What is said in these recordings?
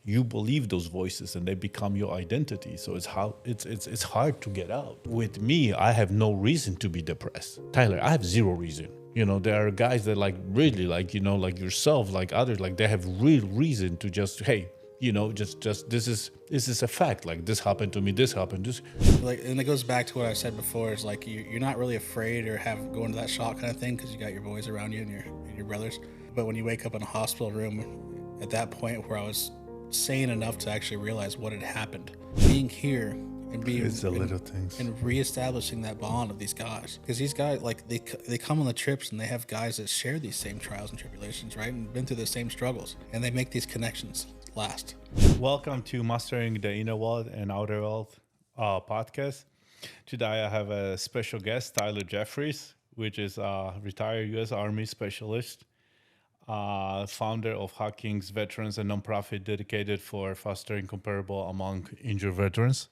you believe those voices and they become your identity. So it's hard to get out. With me, I have no reason to be depressed. Tyler, I have zero reason. There are guys that like really like, like yourself, like others, like they have real reason to just, hey, just this is a fact. Like this happened to me, this happened, this. Like, and it goes back to what I said before. Is like you're not really afraid or have go into that shock kind of thing because you got your boys around you and your brothers. But when you wake up in a hospital room, at that point where I was sane enough to actually realize what had happened, being here and being It's the little things. and reestablishing that bond of these guys, because these guys, like, they come on the trips and they have guys that share these same trials and tribulations, right, and been through the same struggles, and they make these connections last. Welcome to Mastering the Inner World and Outer World podcast. Today I have a special guest, Tyler Jeffries, which is a retired U.S. Army specialist, founder of Hookin Veterans, a nonprofit dedicated for fostering comparable among injured veterans.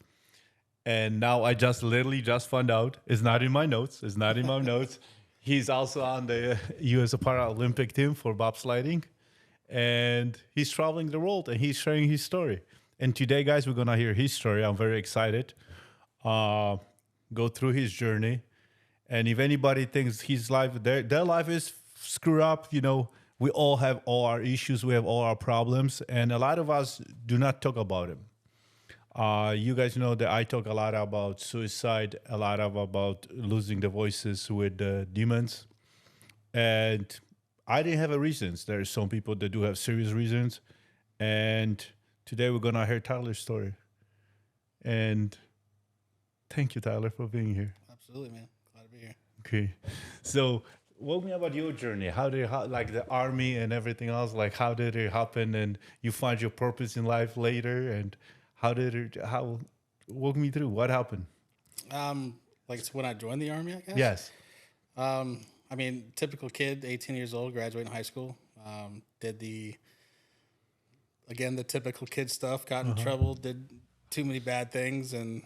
And now I literally found out, it's not in my notes, He's also on the U.S. Paralympic team for bobsledding. And he's traveling the world and he's sharing his story. And today, guys, we're going to hear his story. I'm very excited. Go through his journey. And if anybody thinks his life, their life is screwed up, we all have all our issues. We have all our problems. And a lot of us do not talk about them. You guys know that I talk a lot about suicide, about losing the voices with the demons. And I didn't have a reasons. There are some people that do have serious reasons. And today we're going to hear Tyler's story. And thank you, Tyler, for being here. Absolutely, man. Glad to be here. Okay. So walk me about your journey. How like the army and everything else, like how did it happen and you find your purpose in life later? And walk me through what happened? Like it's when I joined the Army, I guess? Yes. I mean, typical kid, 18 years old, graduating high school. Did the typical kid stuff, got in trouble, did too many bad things. And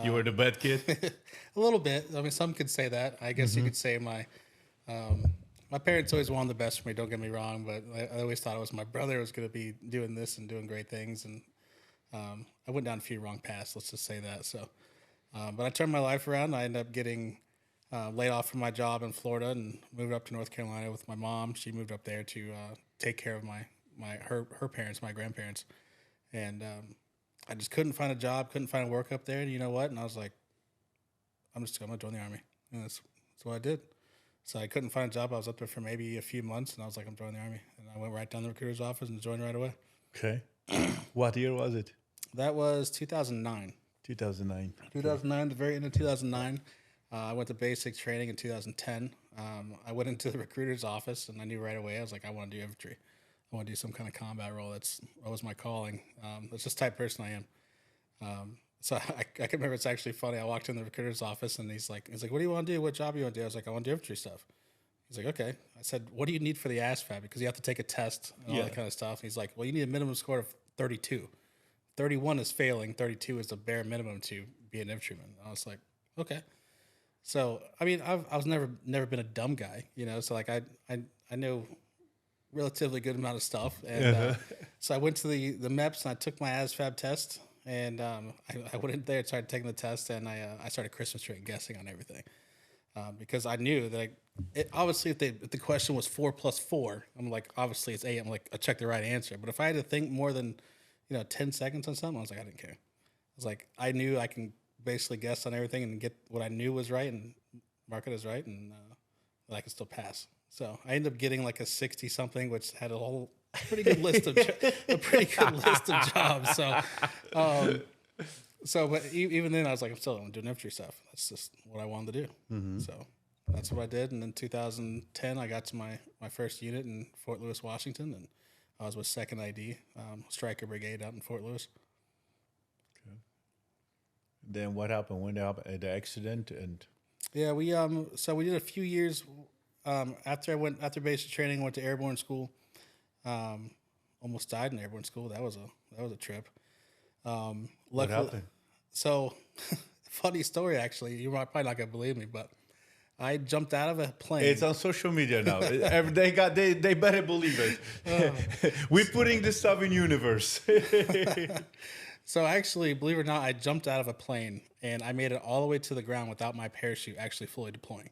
You were the bad kid? a little bit. I mean, some could say that. I guess you could say my parents always wanted the best for me, don't get me wrong, but I always thought it was my brother was going to be doing this and doing great things. And I went down a few wrong paths, let's just say that. So, but I turned my life around. I ended up getting laid off from my job in Florida and moved up to North Carolina with my mom. She moved up there to take care of her parents, my grandparents. And I just couldn't find a job, couldn't find work up there. And you know what? And I was like, I'm going to join the Army. And that's what I did. So I couldn't find a job. I was up there for maybe a few months, and I was like, I'm joining the Army. And I went right down to the recruiter's office and joined right away. Okay. What year was it? That was 2009. 2009. 2009, the very end of 2009. I went to basic training in 2010. I went into the recruiter's office, and I knew right away, I was like, I want to do infantry. I want to do some kind of combat role. That was my calling. That's just the type of person I am. So I can remember, it's actually funny. I walked in the recruiter's office, and he's like, what do you want to do? What job do you want to do? I was like, I want to do infantry stuff. He's like, okay. I said, what do you need for the ASVAB? Because you have to take a test and all that kind of stuff. And he's like, well, you need a minimum score of 32. 31 is failing. 32 is the bare minimum to be an infantryman. I was like, okay. So, I mean, I was never been a dumb guy, so like I know relatively good amount of stuff. And so I went to the MEPS and I took my ASVAB test, and I went in there and started taking the test, and I started Christmas tree guessing on everything. Because I knew that obviously if the question was 4 plus 4, I'm like, obviously it's 8. I'm like, I checked the right answer. But if I had to think more than 10 seconds on something, I was like, I didn't care. I was like, I knew I can basically guess on everything and get what I knew was right and mark it as right, and that I could still pass. So I ended up getting like a 60 something, which had a pretty good list of jobs. So, but even then, I was like, I'm still doing infantry stuff. That's just what I wanted to do. Mm-hmm. So that's what I did. And in 2010, I got to my first unit in Fort Lewis, Washington, and I was with 2nd ID, Stryker Brigade out in Fort Lewis. Okay. Then what happened? When happened the accident? And yeah, we did a few years after basic training. Went to airborne school. Almost died in airborne school. That was a trip. What happened? So, funny story actually. You're probably not gonna believe me, but I jumped out of a plane. It's on social media now. They better believe it. We're putting this stuff in universe. So actually, believe it or not, I jumped out of a plane and I made it all the way to the ground without my parachute actually fully deploying.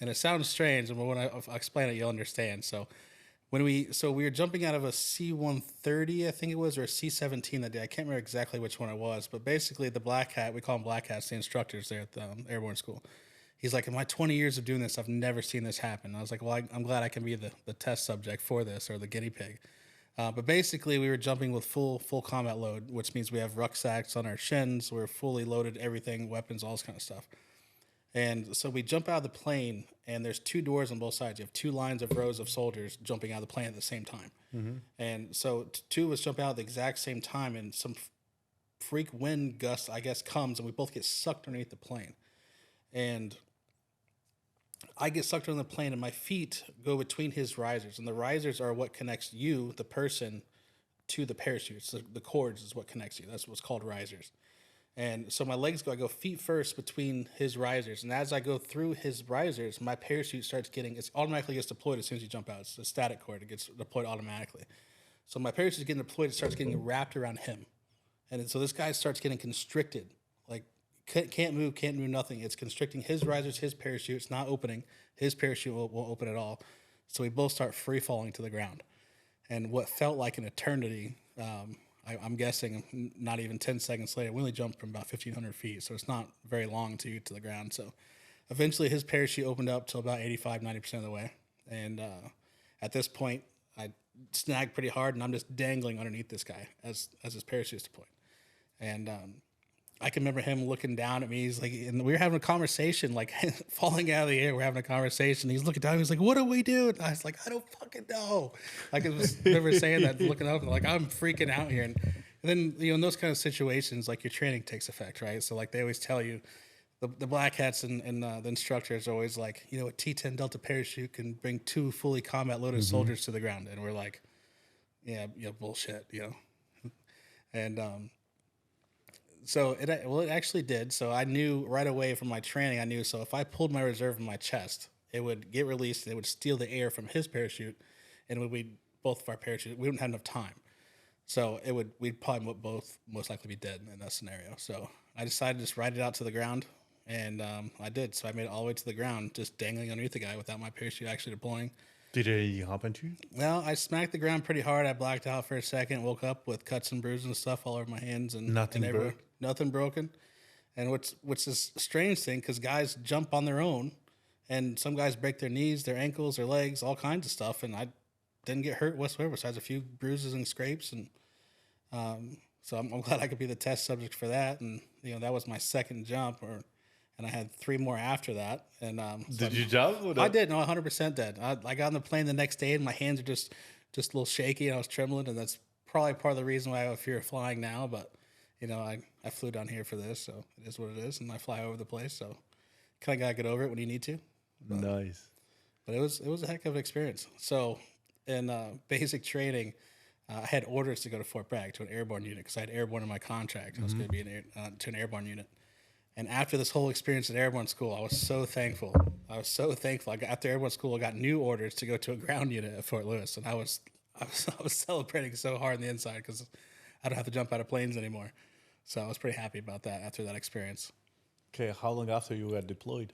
And it sounds strange, but when I explain it, you'll understand. So we were jumping out of a C-130, I think it was, or a C-17 that day. I can't remember exactly which one it was, but basically the black hat, we call them black hats, the instructors there at the airborne school. He's like, in my 20 years of doing this, I've never seen this happen. And I was like, well, I'm glad I can be the test subject for this, or the guinea pig. But basically, we were jumping with full combat load, which means we have rucksacks on our shins. We're fully loaded, everything, weapons, all this kind of stuff. And so we jump out of the plane, and there's two doors on both sides. You have two lines of rows of soldiers jumping out of the plane at the same time. Mm-hmm. And so two of us jump out at the exact same time, and some freak wind gust, I guess, comes, and we both get sucked underneath the plane. And I get sucked on the plane, and my feet go between his risers. And the risers are what connects you, the person, to the parachute. So the cords is what connects you. That's what's called risers. And so my legs I go feet first between his risers. And as I go through his risers, my parachute it automatically gets deployed as soon as you jump out. It's a static cord. It gets deployed automatically. So my parachute is getting deployed. It starts getting wrapped around him. And so this guy starts getting constricted. Like, can't move, nothing. It's constricting his risers, his parachute. It's not opening. His parachute won't open at all. So we both start free falling to the ground. And what felt like an eternity, I'm guessing not even 10 seconds later, we only jumped from about 1,500 feet. So it's not very long to get to the ground. So eventually his parachute opened up till about 85, 90% of the way. And at this point, I snagged pretty hard, and I'm just dangling underneath this guy as his parachute's deployed. And I can remember him looking down at me. He's like, and we were having a conversation, like falling out of the air. We're having a conversation. He's looking down. He's like, "What do we do?" And I was like, "I don't fucking know." Like, I was never saying that, looking up, and like, I'm freaking out here. And then, in those kind of situations, like, your training takes effect, right? So, like, they always tell you, the black hats and the instructors are always like, a T-10 Delta parachute can bring 2 fully combat loaded soldiers to the ground. And we're like, yeah, bullshit, And, so it actually did. So I knew right away from my training, so if I pulled my reserve in my chest, it would get released and it would steal the air from his parachute, and both of our parachutes, we wouldn't have enough time. So we'd probably both most likely be dead in that scenario. So I decided to just ride it out to the ground, and I did. So I made it all the way to the ground, just dangling underneath the guy without my parachute actually deploying. Did it happen to you? Well, I smacked the ground pretty hard. I blacked out for a second, woke up with cuts and bruises and stuff all over my hands, and nothing broken. And what's this strange thing, because guys jump on their own, and some guys break their knees, their ankles, their legs, all kinds of stuff, and I didn't get hurt whatsoever besides a few bruises and scrapes. And so I'm glad I could be the test subject for that. And that was my second jump, and I had 3 more after that. And did you jump? I did. No, 100% did. I got on the plane the next day, and my hands are just a little shaky, and I was trembling, and that's probably part of the reason why I have a fear of flying now. But I flew down here for this, so it is what it is, and I fly over the place. So kind of gotta get over it when you need to. But, nice. But it was a heck of an experience. So in basic training, I had orders to go to Fort Bragg to an airborne unit because I had airborne in my contract. I was going to be to an airborne unit. And after this whole experience at airborne school, I was so thankful. After airborne school, I got new orders to go to a ground unit at Fort Lewis, and I was celebrating so hard on the inside because I don't have to jump out of planes anymore. So I was pretty happy about that after that experience. Okay, how long after you got deployed?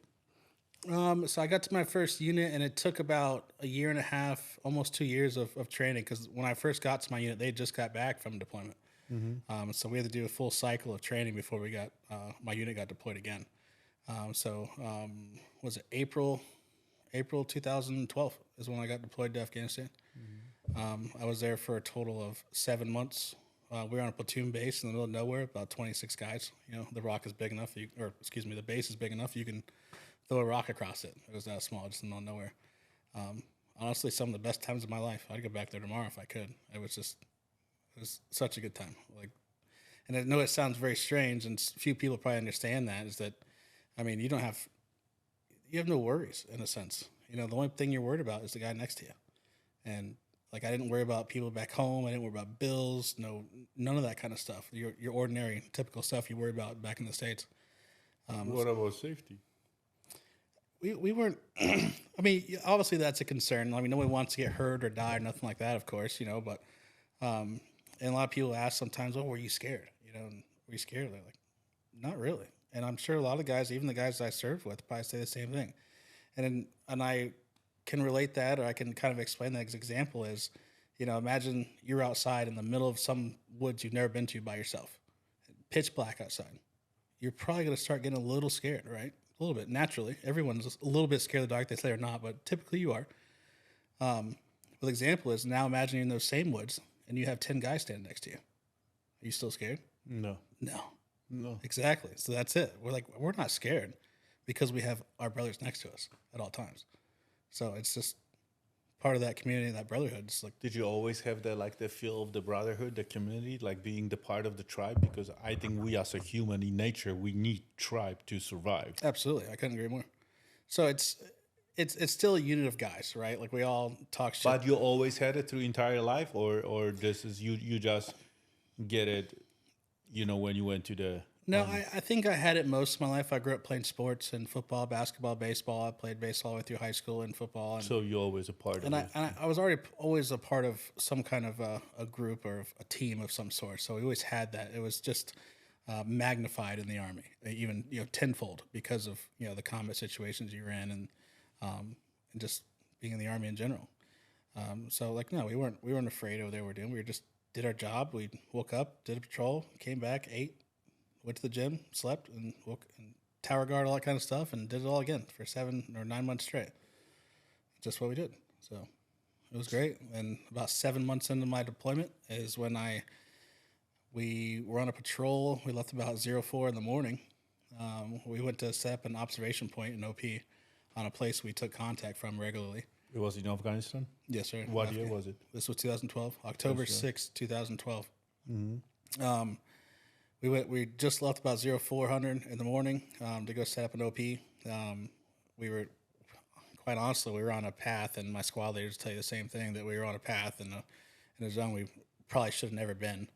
So I got to my first unit, and it took about a year and a half, almost 2 years of training, because when I first got to my unit, they just got back from deployment. Mm-hmm. So we had to do a full cycle of training before my unit got deployed again. Was it April 2012 is when I got deployed to Afghanistan. Mm-hmm. I was there for a total of 7 months. We were on a platoon base in the middle of nowhere, about 26 guys. The rock is big enough, the base is big enough, you can throw a rock across it. It was that small, just in the middle of nowhere. Honestly, some of the best times of my life. I'd go back there tomorrow if I could. It was such a good time. And I know it sounds very strange, and few people probably understand that, is that, you have no worries in a sense. The only thing you're worried about is the guy next to you. And I didn't worry about people back home. I didn't worry about bills. No, none of that kind of stuff. Your ordinary, typical stuff you worry about back in the States. What about safety? we weren't. I mean, obviously that's a concern. I mean, nobody wants to get hurt or die or nothing like that, of course, But and a lot of people ask sometimes, "Oh, were you scared?" And were you scared? They're like, "Not really." And I'm sure a lot of guys, even the guys I served with, probably say the same thing. And I can relate that, or I can kind of explain that as example is, imagine you're outside in the middle of some woods you've never been to by yourself, pitch black outside. You're probably going to start getting a little scared, right? A little bit naturally. Everyone's a little bit scared of the dark, they say or not, but typically you are. Well, the example is now imagine you're in those same woods and you have 10 guys standing next to you. Are you still scared? No. No. No. Exactly. So that's it. We're not scared because we have our brothers next to us at all times. So it's just part of that community, that brotherhood. It's like, Did you always have the feel of the brotherhood, the community, like being the part of the tribe? Because I think we as a human in nature, we need tribe to survive. absolutely. I couldn't agree more. So it's still a unit of guys, right? Like we all talk shit. But you always had it through entire life, or this is you just get it, when you went to the No, I think I had it most of my life. I grew up playing sports and football, basketball, baseball. I played baseball all the way through high school and football. so you're always a part of And it. I was already always a part of some kind of a group or a team of some sort. So we always had that. It was just magnified in the Army, even tenfold because of the combat situations you were in and just being in the Army in general. So like no, we weren't afraid of what they were doing. We just did our job. We woke up, did a patrol, came back, ate, went to the gym, slept, and woke and tower guard, all that kind of stuff, and did it all again for 7 or 9 months straight. Just what we did. So it was great. And about 7 months into my deployment is when we were on a patrol. We left about 04 in the morning. We went to set up an observation point in OP on a place we took contact from regularly. It was in Afghanistan. Yes, sir. What year was it? This was 2012, October 6th, 2012. Mm-hmm. We just left about 0400 in the morning to go set up an OP. We were, quite honestly, we were on a path, and my squad leaders tell you the same thing, that we were on a path in a zone we probably should have never been.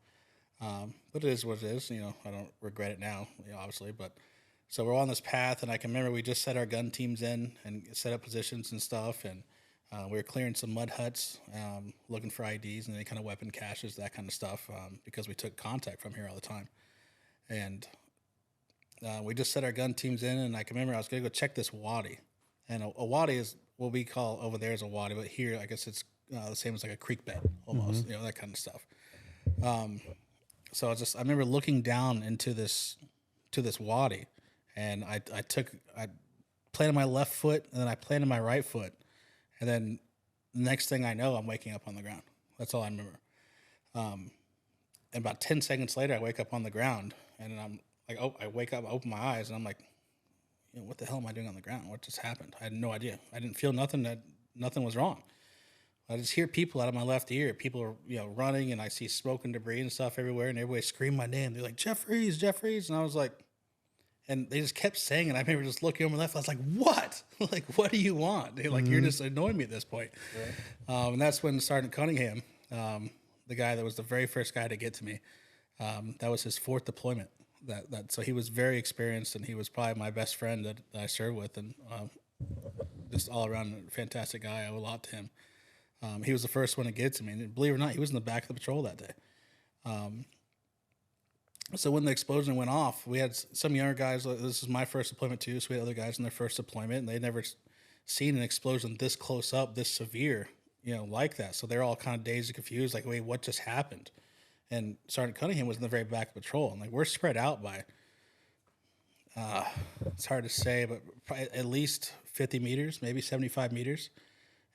But it is what it is. I don't regret it now, obviously. But so we're on this path, and I can remember we just set our gun teams in and set up positions and stuff, and we were clearing some mud huts, looking for IDs and any kind of weapon caches, that kind of stuff, because we took contact from here all the time. And we just set our gun teams in, and I can remember I was going to go check this wadi. And a wadi is what we call over there is a wadi, but here I guess it's the same as like a creek bed almost, that kind of stuff. So I remember looking down into this wadi, and I planted my left foot, and then I planted my right foot. And then the next thing I know, I'm waking up on the ground. That's all I remember. And about 10 seconds later, I wake up on the ground, and I'm like, I wake up, I open my eyes, and I'm like, what the hell am I doing on the ground? What just happened? I had no idea. I didn't feel nothing. Nothing was wrong. I just hear people out of my left ear. People are, running, and I see smoke and debris and stuff everywhere, and everybody scream my name. They're like, Jeffries, Jeffries. And I was like, and they just kept saying it. I remember just looking over my left. I was like, what? Like, what do you want? They're like, you're just annoying me at this point. Right. And that's when Sergeant Cunningham, the guy that was the very first guy to get to me, that was his 4th deployment. So he was very experienced, and he was probably my best friend that I served with, and just all around a fantastic guy. I owe a lot to him. He was the first one to get to me, and believe it or not, he was in the back of the patrol that day. So when the explosion went off, we had some younger guys. This is my first deployment too, so we had other guys in their first deployment, and they'd never seen an explosion this close up, this severe, like that. So they're all kind of dazed and confused, like, wait, what just happened? And Sergeant Cunningham was in the very back of the patrol, and like we're spread out by, it's hard to say, but probably at least 50 meters, maybe 75 meters.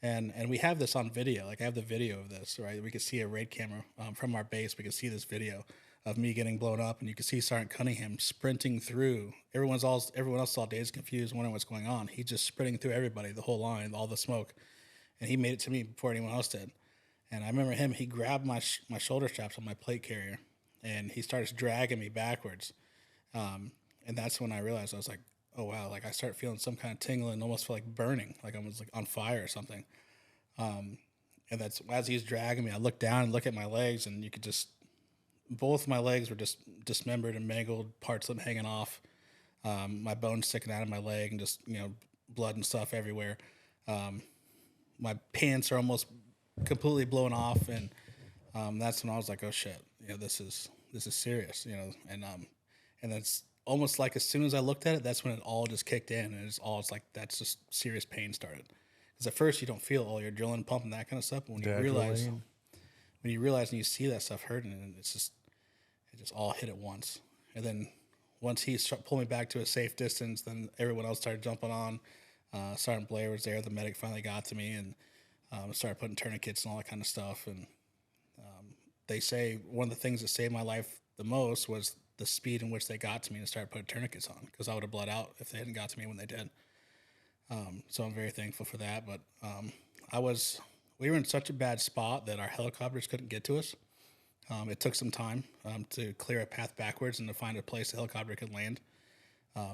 And we have this on video. Like I have the video of this, right? We could see a raid camera from our base. We could see this video of me getting blown up, and you could see Sergeant Cunningham sprinting through. Everyone else saw dazed, confused, wondering what's going on. He's just sprinting through everybody, the whole line, all the smoke, and he made it to me before anyone else did. And I remember him. He grabbed my shoulder straps on my plate carrier, and he starts dragging me backwards. And that's when I realized, I was like, oh wow! Like I start feeling some kind of tingling, almost feel like burning, like I was like on fire or something. And that's as he's dragging me. I look down and look at my legs, and you could just. Both my legs were just dismembered and mangled, parts of them hanging off, my bones sticking out of my leg, and just, blood and stuff everywhere. My pants are almost completely blown off, and that's when I was like, oh shit, this is serious, and that's almost like as soon as I looked at it, that's when it all just kicked in, and it's like that's just serious pain started. Because at first you don't feel all your adrenaline pumping that kind of stuff, but when The adrenaline. you realize and you see that stuff hurting, and it just all hit at once, and then once he pulled me back to a safe distance, then everyone else started jumping on. Sergeant Blair was there. The medic finally got to me and started putting tourniquets and all that kind of stuff. And they say one of the things that saved my life the most was the speed in which they got to me and started putting tourniquets on, because I would have bled out if they hadn't got to me when they did. So I'm very thankful for that. But we were in such a bad spot that our helicopters couldn't get to us. It took some time to clear a path backwards and to find a place the helicopter could land.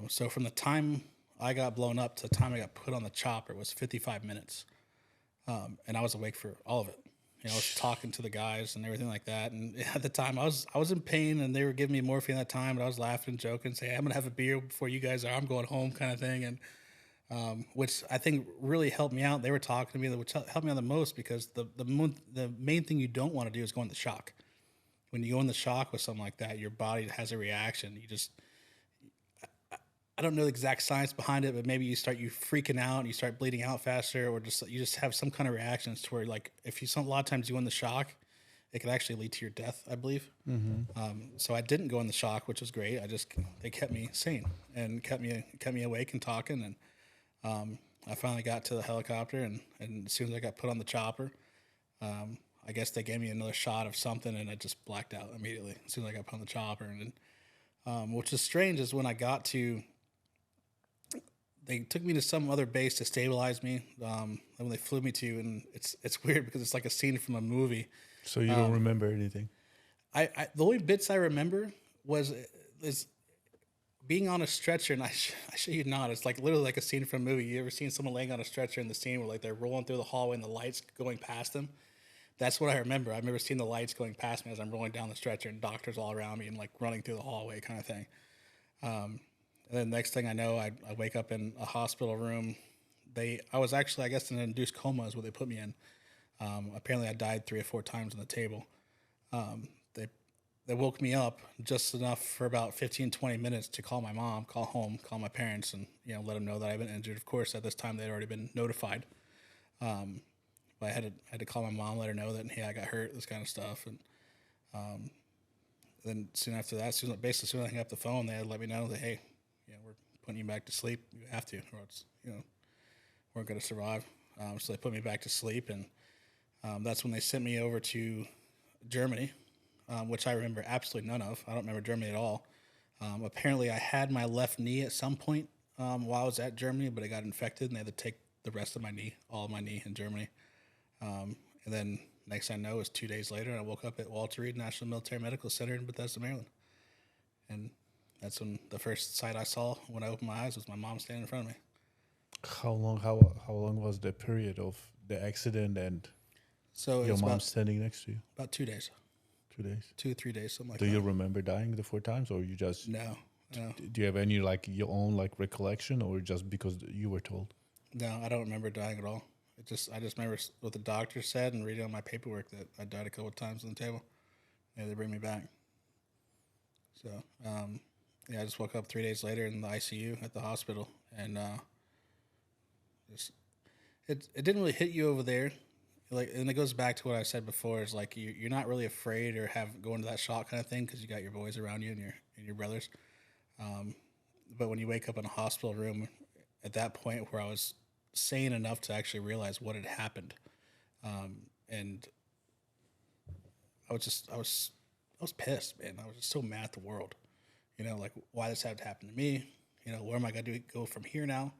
So from the time I got blown up to the time I got put on the chopper, it was 55 minutes. And I was awake for all of it. I was talking to the guys and everything like that. And at the time, I was in pain, and they were giving me morphine at that time. But I was laughing and joking, saying, "I'm gonna have a beer before you guys are. I'm going home," kind of thing. And which I think really helped me out. They were talking to me, which helped me out the most, because the main thing you don't want to do is go into shock. When you go into shock with something like that, your body has a reaction. I don't know the exact science behind it, but maybe you freaking out and you start bleeding out faster, or you just have some kind of reactions to where, like, a lot of times you go in the shock, it can actually lead to your death, I believe. So I didn't go in the shock, which was great. They kept me sane and kept me awake and talking. And I finally got to the helicopter, and as soon as I got put on the chopper, I guess they gave me another shot of something, and I just blacked out immediately as soon as I got put on the chopper. And which is strange is when they took me to some other base to stabilize me. And when they flew me to, and it's weird because it's like a scene from a movie. So you don't remember anything? The only bits I remember is being on a stretcher, and I shit you not, it's like literally like a scene from a movie. You ever seen someone laying on a stretcher in the scene where, like, they're rolling through the hallway and the lights going past them? That's what I remember. I remember seeing the lights going past me as I'm rolling down the stretcher, and doctors all around me and, like, running through the hallway kind of thing. And then next thing I know, I wake up in a hospital room. I was actually, I guess, in an induced coma is what they put me in. Apparently I died 3 or 4 times on the table. They woke me up just enough for about 15, 20 minutes to call my mom, call home, call my parents, and let them know that I've been injured. Of course, at this time they'd already been notified. But I had to call my mom, let her know that, hey, I got hurt, this kind of stuff. And then soon after that, as soon as I hung up the phone, they had let me know that, hey, we're putting you back to sleep. You have to, or it's weren't going to survive. So they put me back to sleep, and that's when they sent me over to Germany, which I remember absolutely none of. I don't remember Germany at all. Apparently, I had my left knee at some point while I was at Germany, but it got infected, and they had to take the rest of my knee, all of my knee, in Germany. And then next I know is 2 days later, I woke up at Walter Reed National Military Medical Center in Bethesda, Maryland. And that's when the first sight I saw when I opened my eyes was my mom standing in front of me. How long was the period of the accident and So your mom standing next to you? About 2 days. 2 days. 2 3 days, something like Do that. you remember dying the 4 times, or you just No. Do you have any, like, your own, like, recollection, or just because you were told? No, I don't remember dying at all. I just remember what the doctor said and reading on my paperwork that I died a couple of times on the table. Yeah, they bring me back. So, I just woke up 3 days later in the ICU at the hospital, and it didn't really hit you over there. Like, and it goes back to what I said before, is like you're not really afraid or go into that shock kind of thing because you got your boys around you and your brothers. But when you wake up in a hospital room at that point where I was sane enough to actually realize what had happened, and I was pissed, man. I was just so mad at the world, like, why this had to happen to me, where am I going to go from here now?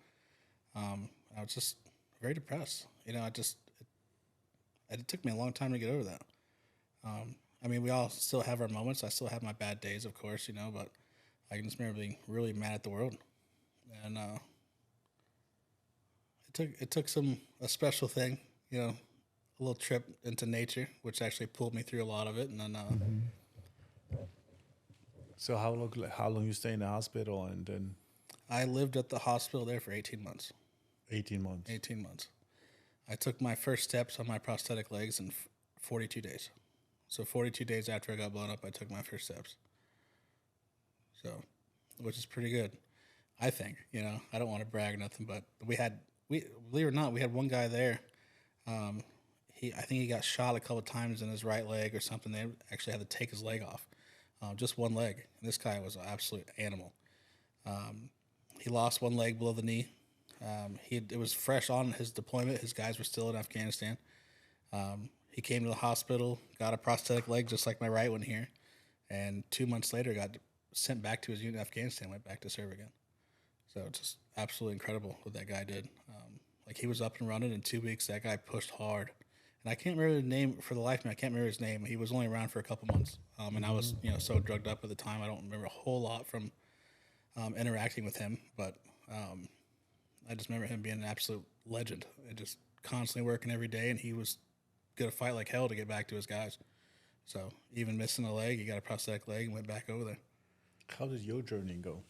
I was just very depressed. It took me a long time to get over that. I mean, we all still have our moments. I still have my bad days, of course, but I can just remember being really mad at the world. And it took a special thing, a little trip into nature, which actually pulled me through a lot of it. And then, So how long you stay in the hospital, and then I lived at the hospital there for 18 months. 18 months. 18 months. I took my first steps on my prosthetic legs in 42 days. So 42 days after I got blown up, I took my first steps. So, which is pretty good, I think. I don't want to brag or nothing, but we believe it or not, we had one guy there. I think he got shot a couple of times in his right leg or something. They actually had to take his leg off, just one leg. And this guy was an absolute animal. He lost one leg below the knee. It was fresh on his deployment. His guys were still in Afghanistan. He came to the hospital, got a prosthetic leg just like my right one here, and 2 months later got sent back to his unit in Afghanistan, went back to serve again. So it's just absolutely incredible what that guy did. He was up and running in 2 weeks. That guy pushed hard. And I can't remember the name for the life of me. I can't remember his name. He was only around for a couple months. And I was, so drugged up at the time. I don't remember a whole lot from interacting with him. But I just remember him being an absolute legend and just constantly working every day. And he was going to fight like hell to get back to his guys. So even missing a leg, he got a prosthetic leg and went back over there. How did your journey go?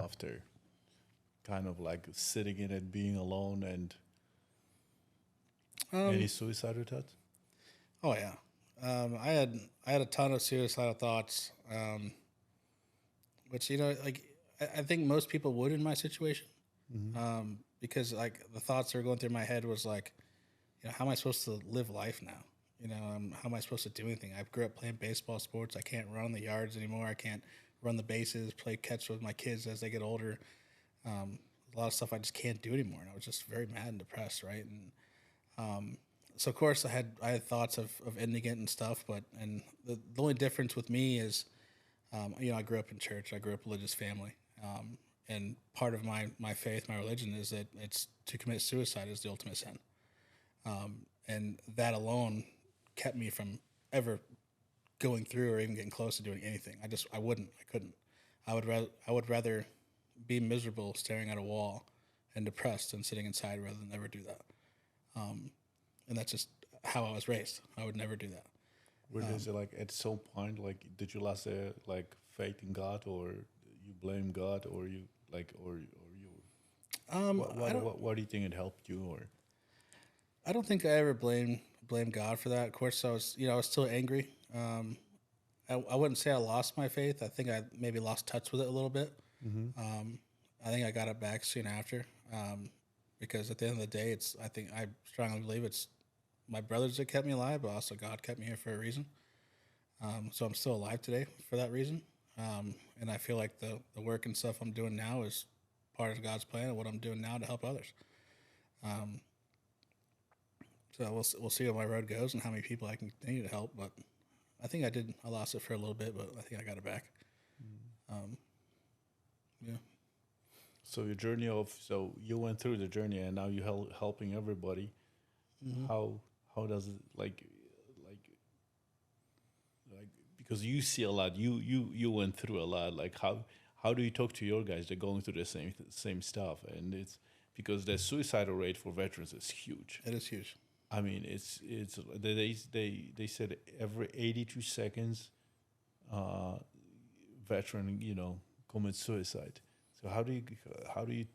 After kind of sitting in it, being alone, and any suicidal thoughts? Oh yeah, I had a ton of suicidal thoughts, which I think most people would in my situation, because the thoughts that were going through my head was how am I supposed to live life now? How am I supposed to do anything? I grew up playing baseball sports. I can't run the yards anymore. I can't run the bases, play catch with my kids as they get older. A lot of stuff I just can't do anymore, and I was just very mad and depressed, right? And so of course I had thoughts of ending it and stuff, but the only difference with me is, I grew up in church. I grew up in a religious family, and part of my faith, my religion, is that it's to commit suicide is the ultimate sin, and that alone kept me from ever going through or even getting close to doing anything. I couldn't. I would rather be miserable staring at a wall and depressed and sitting inside rather than ever do that. And that's just how I was raised. I would never do that. Where does it at some point did you lose faith in God, or you blame God, or you or you what do you think it helped you? Or I don't think I ever blame God for that. Of course, I was still angry. I wouldn't say I lost my faith. I think I maybe lost touch with it a little bit. I think I got it back soon after, because at the end of the day, I strongly believe it's my brothers that kept me alive, but also God kept me here for a reason. So I'm still alive today for that reason. And I feel like the work and stuff I'm doing now is part of God's plan and what I'm doing now to help others. So we'll see where my road goes and how many people I can continue to help. But I think I lost it for a little bit, but I think I got it back. Yeah. So your journey so you went through the journey, and now you're helping everybody. How does it because you see a lot, you went through a lot. How do you talk to your guys? They're going through the same stuff, and it's because the suicidal rate for veterans is huge. It is huge. I mean, it's they said every 82 seconds, veteran commits suicide. So how do you?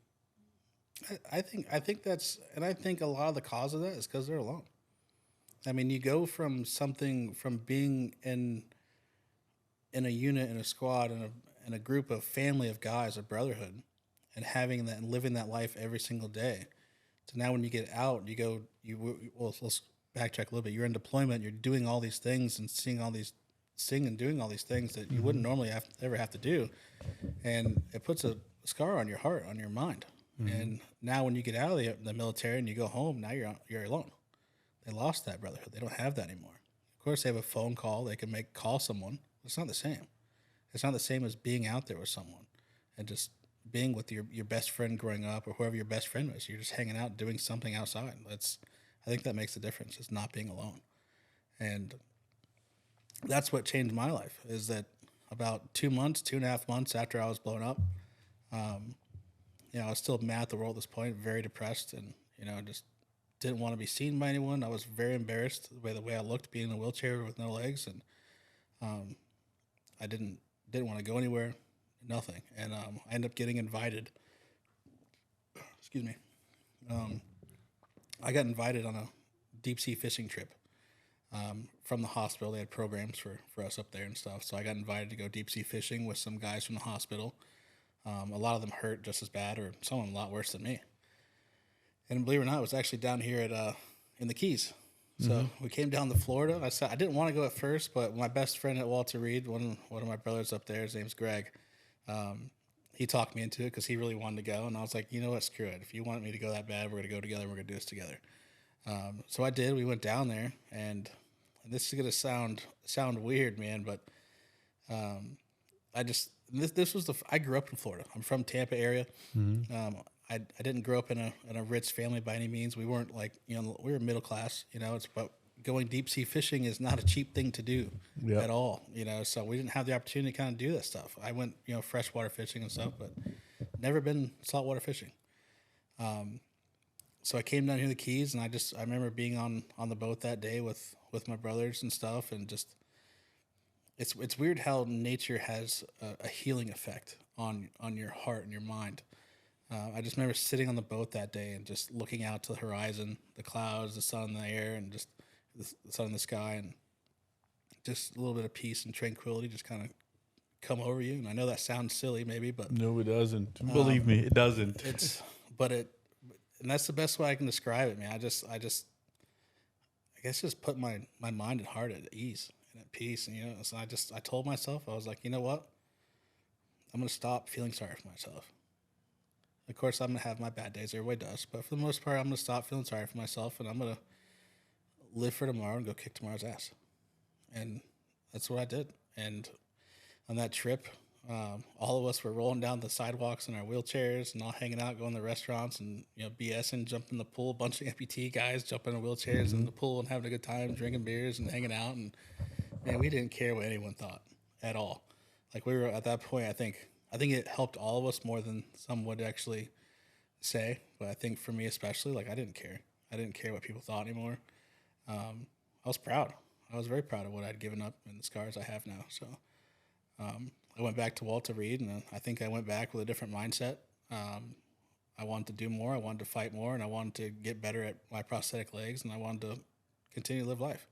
I think that's, and I think a lot of the cause of that is because they're alone. I mean, you go from being in a unit, in a squad, in a group of family of guys, a brotherhood, and having that and living that life every single day. So now when you get out, let's backtrack a little bit. You're in deployment. You're doing all these things and seeing and doing all these things that you wouldn't normally ever have to do, and it puts a scar on your heart, on your mind. And now when you get out of the military and you go home, now you're alone. They lost that brotherhood. They don't have that anymore. Of course, they have a phone call. They can call someone. It's not the same. It's not the same as being out there with someone and just being with your best friend growing up, or whoever your best friend is. You're just hanging out, doing something outside. I think that makes the difference. It's not being alone. And that's what changed my life, is that about 2.5 months after I was blown up, I was still mad at the world at this point, very depressed, and just didn't want to be seen by anyone. I was very embarrassed the way I looked, being in a wheelchair with no legs, and I didn't want to go anywhere, nothing. And I ended up getting invited. Excuse me. I got invited on a deep sea fishing trip from the hospital. They had programs for us up there and stuff. So I got invited to go deep sea fishing with some guys from the hospital. A lot of them hurt just as bad, or some of them a lot worse than me. And believe it or not, it was actually down here at in the Keys. So we came down to Florida. I didn't want to go at first, but my best friend at Walter Reed, one of my brothers up there, his name's Greg. He talked me into it because he really wanted to go, and I was like, you know what, screw it. If you want me to go that bad, we're gonna go together. We're gonna do this together. So I did. We went down there, and this is gonna sound weird, man, but this was I grew up in Florida. I'm from Tampa area. I didn't grow up in a rich family by any means. We weren't like, we were middle class, but going deep sea fishing is not a cheap thing to do at all, so we didn't have the opportunity to kind of do that stuff. I went, freshwater fishing and stuff, but never been saltwater fishing. So I came down here to the Keys, and I remember being on the boat that day with my brothers and stuff, and just, it's weird how nature has a healing effect on your heart and your mind. I just remember sitting on the boat that day and just looking out to the horizon, the clouds, the sun in the air, and just the sun in the sky, and just a little bit of peace and tranquility just kind of come over you. And I know that sounds silly, maybe, but No, it doesn't. Believe me, it doesn't. And that's the best way I can describe it, man. I guess just put my mind and heart at ease and at peace. And so I told myself, I was like, you know what? I'm gonna stop feeling sorry for myself. Of course, I'm going to have my bad days. Everybody does. But for the most part, I'm going to stop feeling sorry for myself, and I'm going to live for tomorrow and go kick tomorrow's ass. And that's what I did. And on that trip, all of us were rolling down the sidewalks in our wheelchairs and all hanging out, going to restaurants and, BSing, jumping in the pool. A bunch of amputee guys jumping in wheelchairs in the pool and having a good time, drinking beers and hanging out. And, man, we didn't care what anyone thought at all. Like, we were at that point, I think it helped all of us more than some would actually say. But I think for me especially, like, I didn't care. I didn't care what people thought anymore. I was proud. I was very proud of what I'd given up and the scars I have now. So I went back to Walter Reed, and I think I went back with a different mindset. I wanted to do more. I wanted to fight more, and I wanted to get better at my prosthetic legs, and I wanted to continue to live life.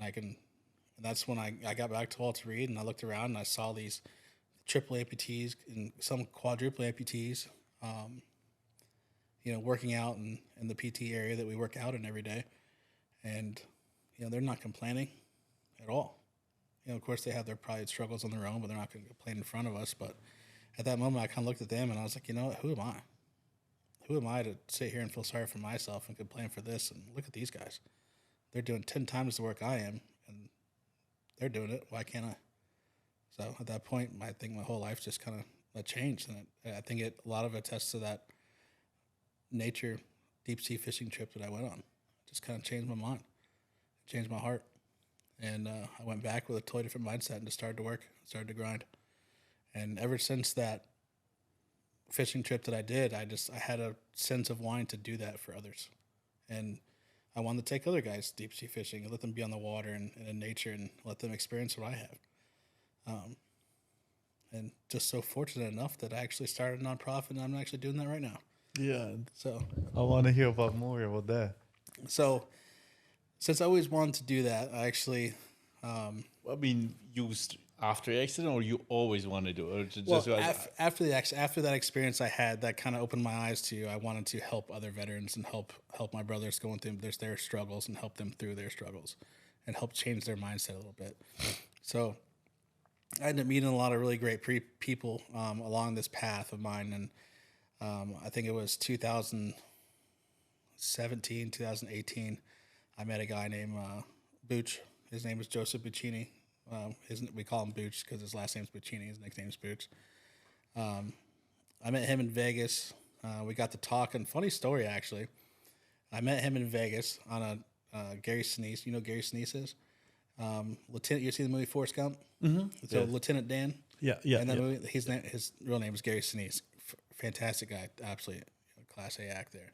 And that's when I got back to Walter Reed, and I looked around and I saw these triple amputees and some quadruple amputees, working out in the PT area that we work out in every day. And, they're not complaining at all. Of course, they have their private struggles on their own, but they're not going to complain in front of us. But at that moment, I kind of looked at them and I was like, you know what, who am I? Who am I to sit here and feel sorry for myself and complain for this? And look at these guys. They're doing 10 times the work I am, and they're doing it. Why can't I? So at that point, I think my whole life just kind of changed. And I think a lot of it attests to that nature deep sea fishing trip that I went on. It just kind of changed my mind, changed my heart. And I went back with a totally different mindset and just started to work, started to grind. And ever since that fishing trip that I did, I had a sense of wanting to do that for others. And I wanted to take other guys deep sea fishing and let them be on the water and in nature and let them experience what I have. And just so fortunate enough that I actually started a nonprofit, and I'm actually doing that right now. Yeah. So I want to hear about more about that. So since I always wanted to do that, I actually... after the accident, or you always want to do it? After that experience I had, that kind of opened my eyes to, I wanted to help other veterans and help my brothers going through their struggles and help them through their struggles and help change their mindset a little bit. So I ended up meeting a lot of really great people along this path of mine. And I think it was 2017, 2018, I met a guy named Booch. His name is Joseph Buccini. We call him Booch because his last name's Buccini. His nickname's Booch. I met him in Vegas. We got to talking. Funny story, actually. I met him in Vegas on a Gary Sinise. You know who Gary Sinise is? Lieutenant. You see the movie Forrest Gump? Mm-hmm. So yeah. Lieutenant Dan. Yeah. And that movie, his real name is Gary Sinise. Fantastic guy, absolutely class A act there.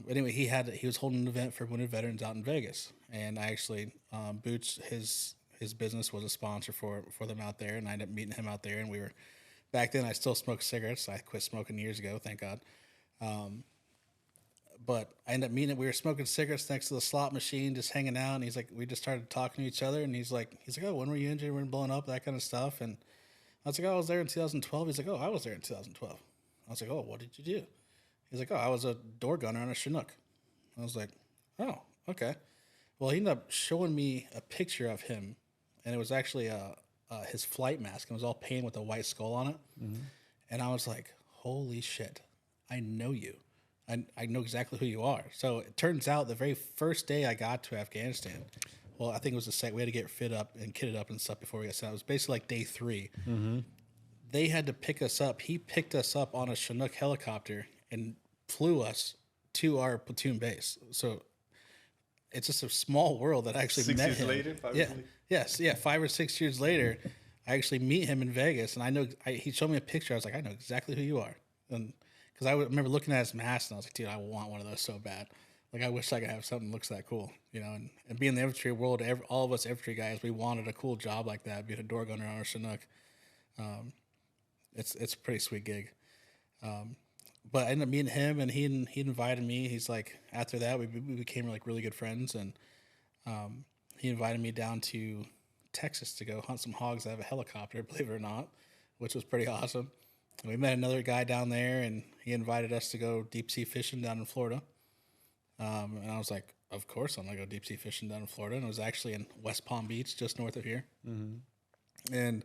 Anyway, he was holding an event for wounded veterans out in Vegas, and I actually Boots his business was a sponsor for them out there, and I ended up meeting him out there. And we were back then. I still smoked cigarettes. I quit smoking years ago, thank God. But I ended up meeting him. We were smoking cigarettes next to the slot machine, just hanging out. And he's like, we just started talking to each other. And he's like, oh, when were you injured? When blowing up? That kind of stuff. And I was like, oh, I was there in 2012. He's like, oh, I was there in 2012. I was like, oh, what did you do? He's like, oh, I was a door gunner on a Chinook. I was like, oh, okay. Well, he ended up showing me a picture of him, and it was actually his flight mask. It was all painted with a white skull on it. And I was like, holy shit, I know you. I know exactly who you are. So it turns out the very first day I got to Afghanistan, well, I think it was the second, we had to get fit up and kitted up and stuff before we got sent. It was basically like day 3. They had to pick us up. He picked us up on a Chinook helicopter and flew us to our platoon base. So it's just a small world that I actually met him. 5 years later? Yes, yeah. 5 or 6 years later, I actually meet him in Vegas, and I know he showed me a picture. I was like, I know exactly who you are, and because I remember looking at his mask, and I was like, dude, I want one of those so bad. Like, I wish I could have something that looks that cool, you know. And being in the infantry world, all of us infantry guys, we wanted a cool job like that, being a door gunner on a Chinook. It's a pretty sweet gig. But I ended up meeting him, and he invited me. He's like, after that, we became like really good friends, and he invited me down to Texas to go hunt some hogs out of a helicopter, believe it or not, which was pretty awesome. And we met another guy down there, and he invited us to go deep sea fishing down in Florida. And I was like, of course I'm gonna go deep sea fishing down in Florida. And it was actually in West Palm Beach, just north of here. And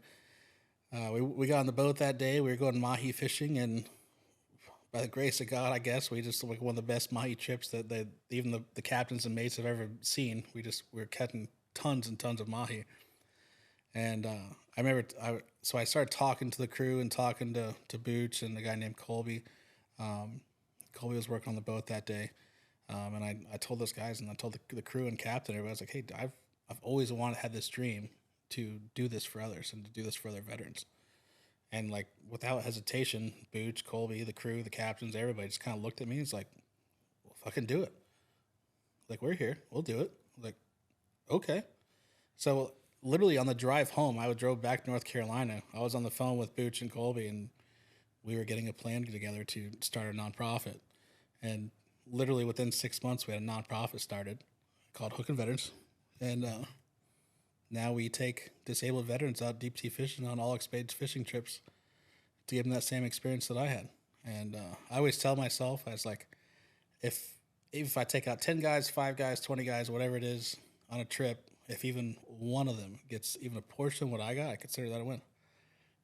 we got on the boat that day. We were going mahi fishing, and by the grace of God, I guess, we just like one of the best mahi trips that even the captains and mates have ever seen. We were catching tons and tons of mahi. And I remember, so I started talking to the crew and talking to Booch and a guy named Colby. Colby was working on the boat that day. And I told those guys, and I told the crew and captain, everybody was like, hey, I've always had this dream to do this for others and to do this for other veterans. And like without hesitation, Booch, Colby, the crew, the captains, everybody just kind of looked at me and was like, well, fucking do it. Like, we're here, we'll do it. Like, okay. So literally on the drive home, I drove back to North Carolina. I was on the phone with Booch and Colby, and we were getting a plan together to start a nonprofit. And literally within 6 months, we had a nonprofit started called Hookin Veterans. And now we take disabled veterans out deep sea fishing on all expense fishing trips to give them that same experience that I had. And I always tell myself, I was like, if I take out 10 guys, 5 guys, 20 guys, whatever it is on a trip, if even one of them gets even a portion of what I got, I consider that a win.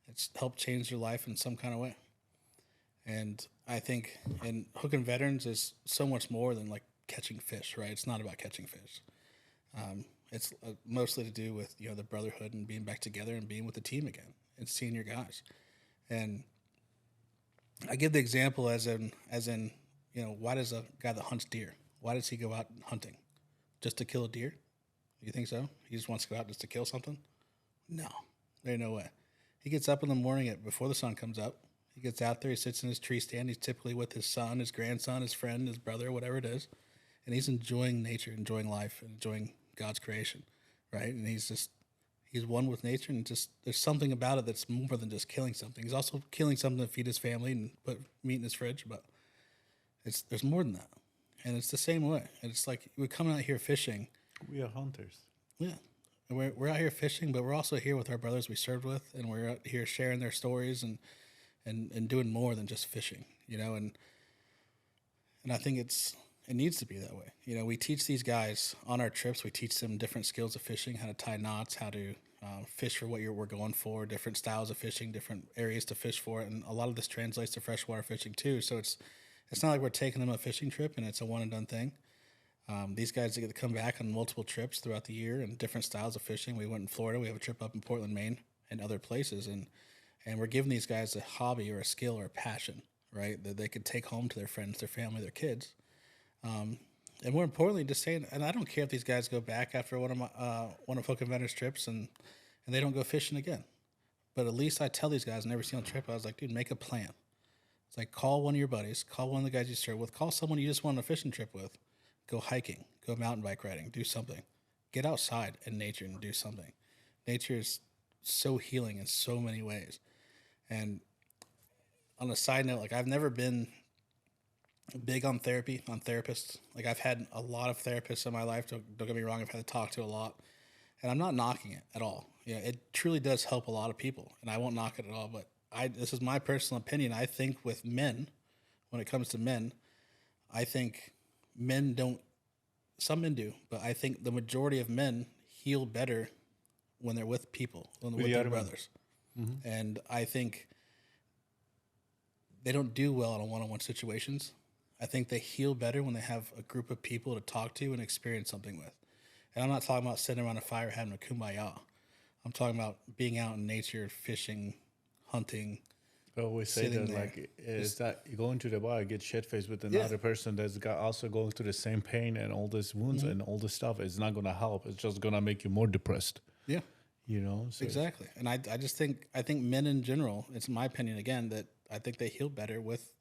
It's helped change your life in some kind of way. And I think, and Hookin Veterans is so much more than like catching fish, right? It's not about catching fish. It's mostly to do with, the brotherhood and being back together and being with the team again and seeing your guys. And I give the example as in, why does a guy that hunts deer, why does he go out hunting? Just to kill a deer? You think so? He just wants to go out just to kill something? No, there ain't no way. He gets up in the morning before the sun comes up. He gets out there, he sits in his tree stand. He's typically with his son, his grandson, his friend, his brother, whatever it is. And he's enjoying nature, enjoying life, enjoying God's creation, right? And he's one with nature, and just there's something about it that's more than just killing something. He's also killing something to feed his family and put meat in his fridge, but there's more than that. And it's the same way. And it's like we're coming out here fishing. We are hunters. Yeah. And we're out here fishing, but we're also here with our brothers we served with, and we're out here sharing their stories and doing more than just fishing, and I think it needs to be that way. We teach these guys on our trips, we teach them different skills of fishing, how to tie knots, how to fish for what we're going for, different styles of fishing, different areas to fish for, and a lot of this translates to freshwater fishing too. So it's not like we're taking them on a fishing trip and it's a one and done thing. These guys get to come back on multiple trips throughout the year and different styles of fishing. We went in Florida, we have a trip up in Portland, Maine, and other places, and we're giving these guys a hobby or a skill or a passion, right, that they could take home to their friends, their family, their kids. And more importantly, just saying, and I don't care if these guys go back after one of Hookin Veterans trips and they don't go fishing again. But at least I tell these guys on every single trip, I was like, dude, make a plan. It's like, call one of your buddies, call one of the guys you serve with, call someone you just went on a fishing trip with, go hiking, go mountain bike riding, do something. Get outside in nature and do something. Nature is so healing in so many ways. And on a side note, like I've never been Big on therapy, on therapists. Like I've had a lot of therapists in my life. Don't get me wrong. I've had to talk to a lot, and I'm not knocking it at all. Yeah, it truly does help a lot of people, and I won't knock it at all. But this is my personal opinion. I think with men, when it comes to men, I think men don't. Some men do, but I think the majority of men heal better when they're with people, when they're with their brothers. And I think they don't do well in one-on-one situations. I think they heal better when they have a group of people to talk to and experience something with. And I'm not talking about sitting around a fire having a kumbaya. I'm talking about being out in nature, fishing, hunting. I always say that, like, is that you go into the bar, get shit faced with another person that's also going through the same pain and all these wounds and all this stuff. It's not going to help. It's just going to make you more depressed. Yeah. You know? So exactly. And I just think, men in general, it's my opinion again, that I think they heal better with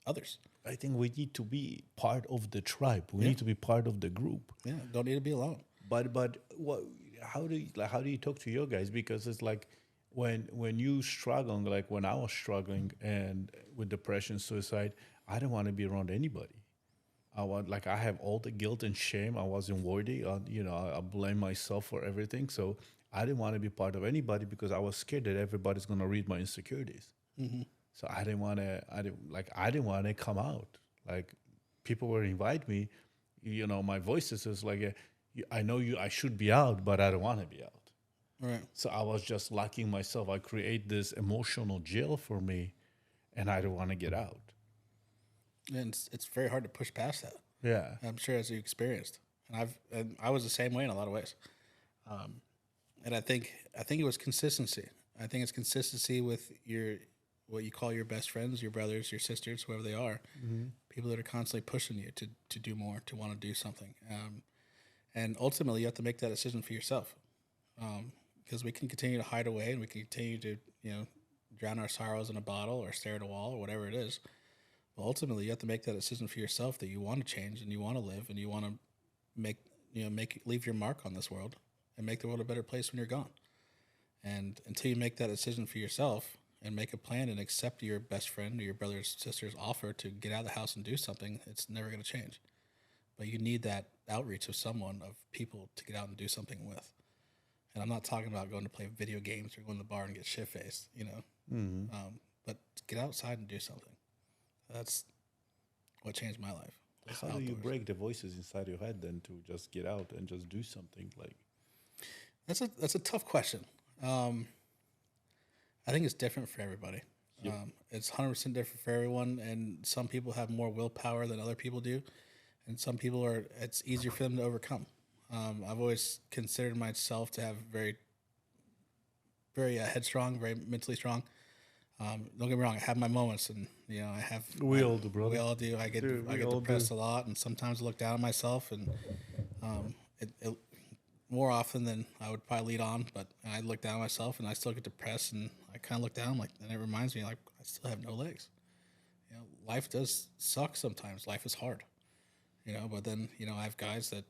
others. I think we need to be part of the tribe. We need to be part of the group. Yeah, don't need to be alone. But what? How do you talk to your guys? Because it's like when you struggling, like when I was struggling and with depression, suicide, I didn't want to be around anybody. I have all the guilt and shame. I wasn't worthy. I blame myself for everything. So I didn't want to be part of anybody because I was scared that everybody's gonna read my insecurities. So I didn't want to come out. Like people would invite me, my voices is like, I know I should be out, but I don't want to be out. Right. So I was just locking myself. I create this emotional jail for me, and I don't want to get out. And it's very hard to push past that. Yeah. I'm sure as you experienced, and I was the same way in a lot of ways. And I think it was consistency. I think it's consistency with what you call your best friends, your brothers, your sisters, whoever they are, people that are constantly pushing you to do more, to want to do something. And ultimately, you have to make that decision for yourself, because we can continue to hide away and we can continue to drown our sorrows in a bottle or stare at a wall or whatever it is. But ultimately, you have to make that decision for yourself that you want to change and you want to live and you want to leave your mark on this world and make the world a better place when you're gone. And until you make that decision for yourself and make a plan and accept your best friend or your brother's sister's offer to get out of the house and do something, it's never going to change. But you need that outreach of someone, of people to get out and do something with. And I'm not talking about going to play video games or going to the bar and get shit-faced, but get outside and do something. That's what changed my life. How do you break the voices inside your head then to just get out and just do something? Like that's a tough question. I think it's different for everybody. Yep. It's 100% different for everyone, and some people have more willpower than other people do, and some people it's easier for them to overcome. I've always considered myself to have very, very headstrong, very mentally strong. Don't get me wrong, I have my moments, and I have. We all do, brother. We all do. I get depressed a lot, and sometimes I look down on myself, and it more often than I would probably lead on, but I look down on myself, and I still get depressed, and I kind of look down, and it reminds me, I still have no legs. Life does suck sometimes. Life is hard, But then I have guys that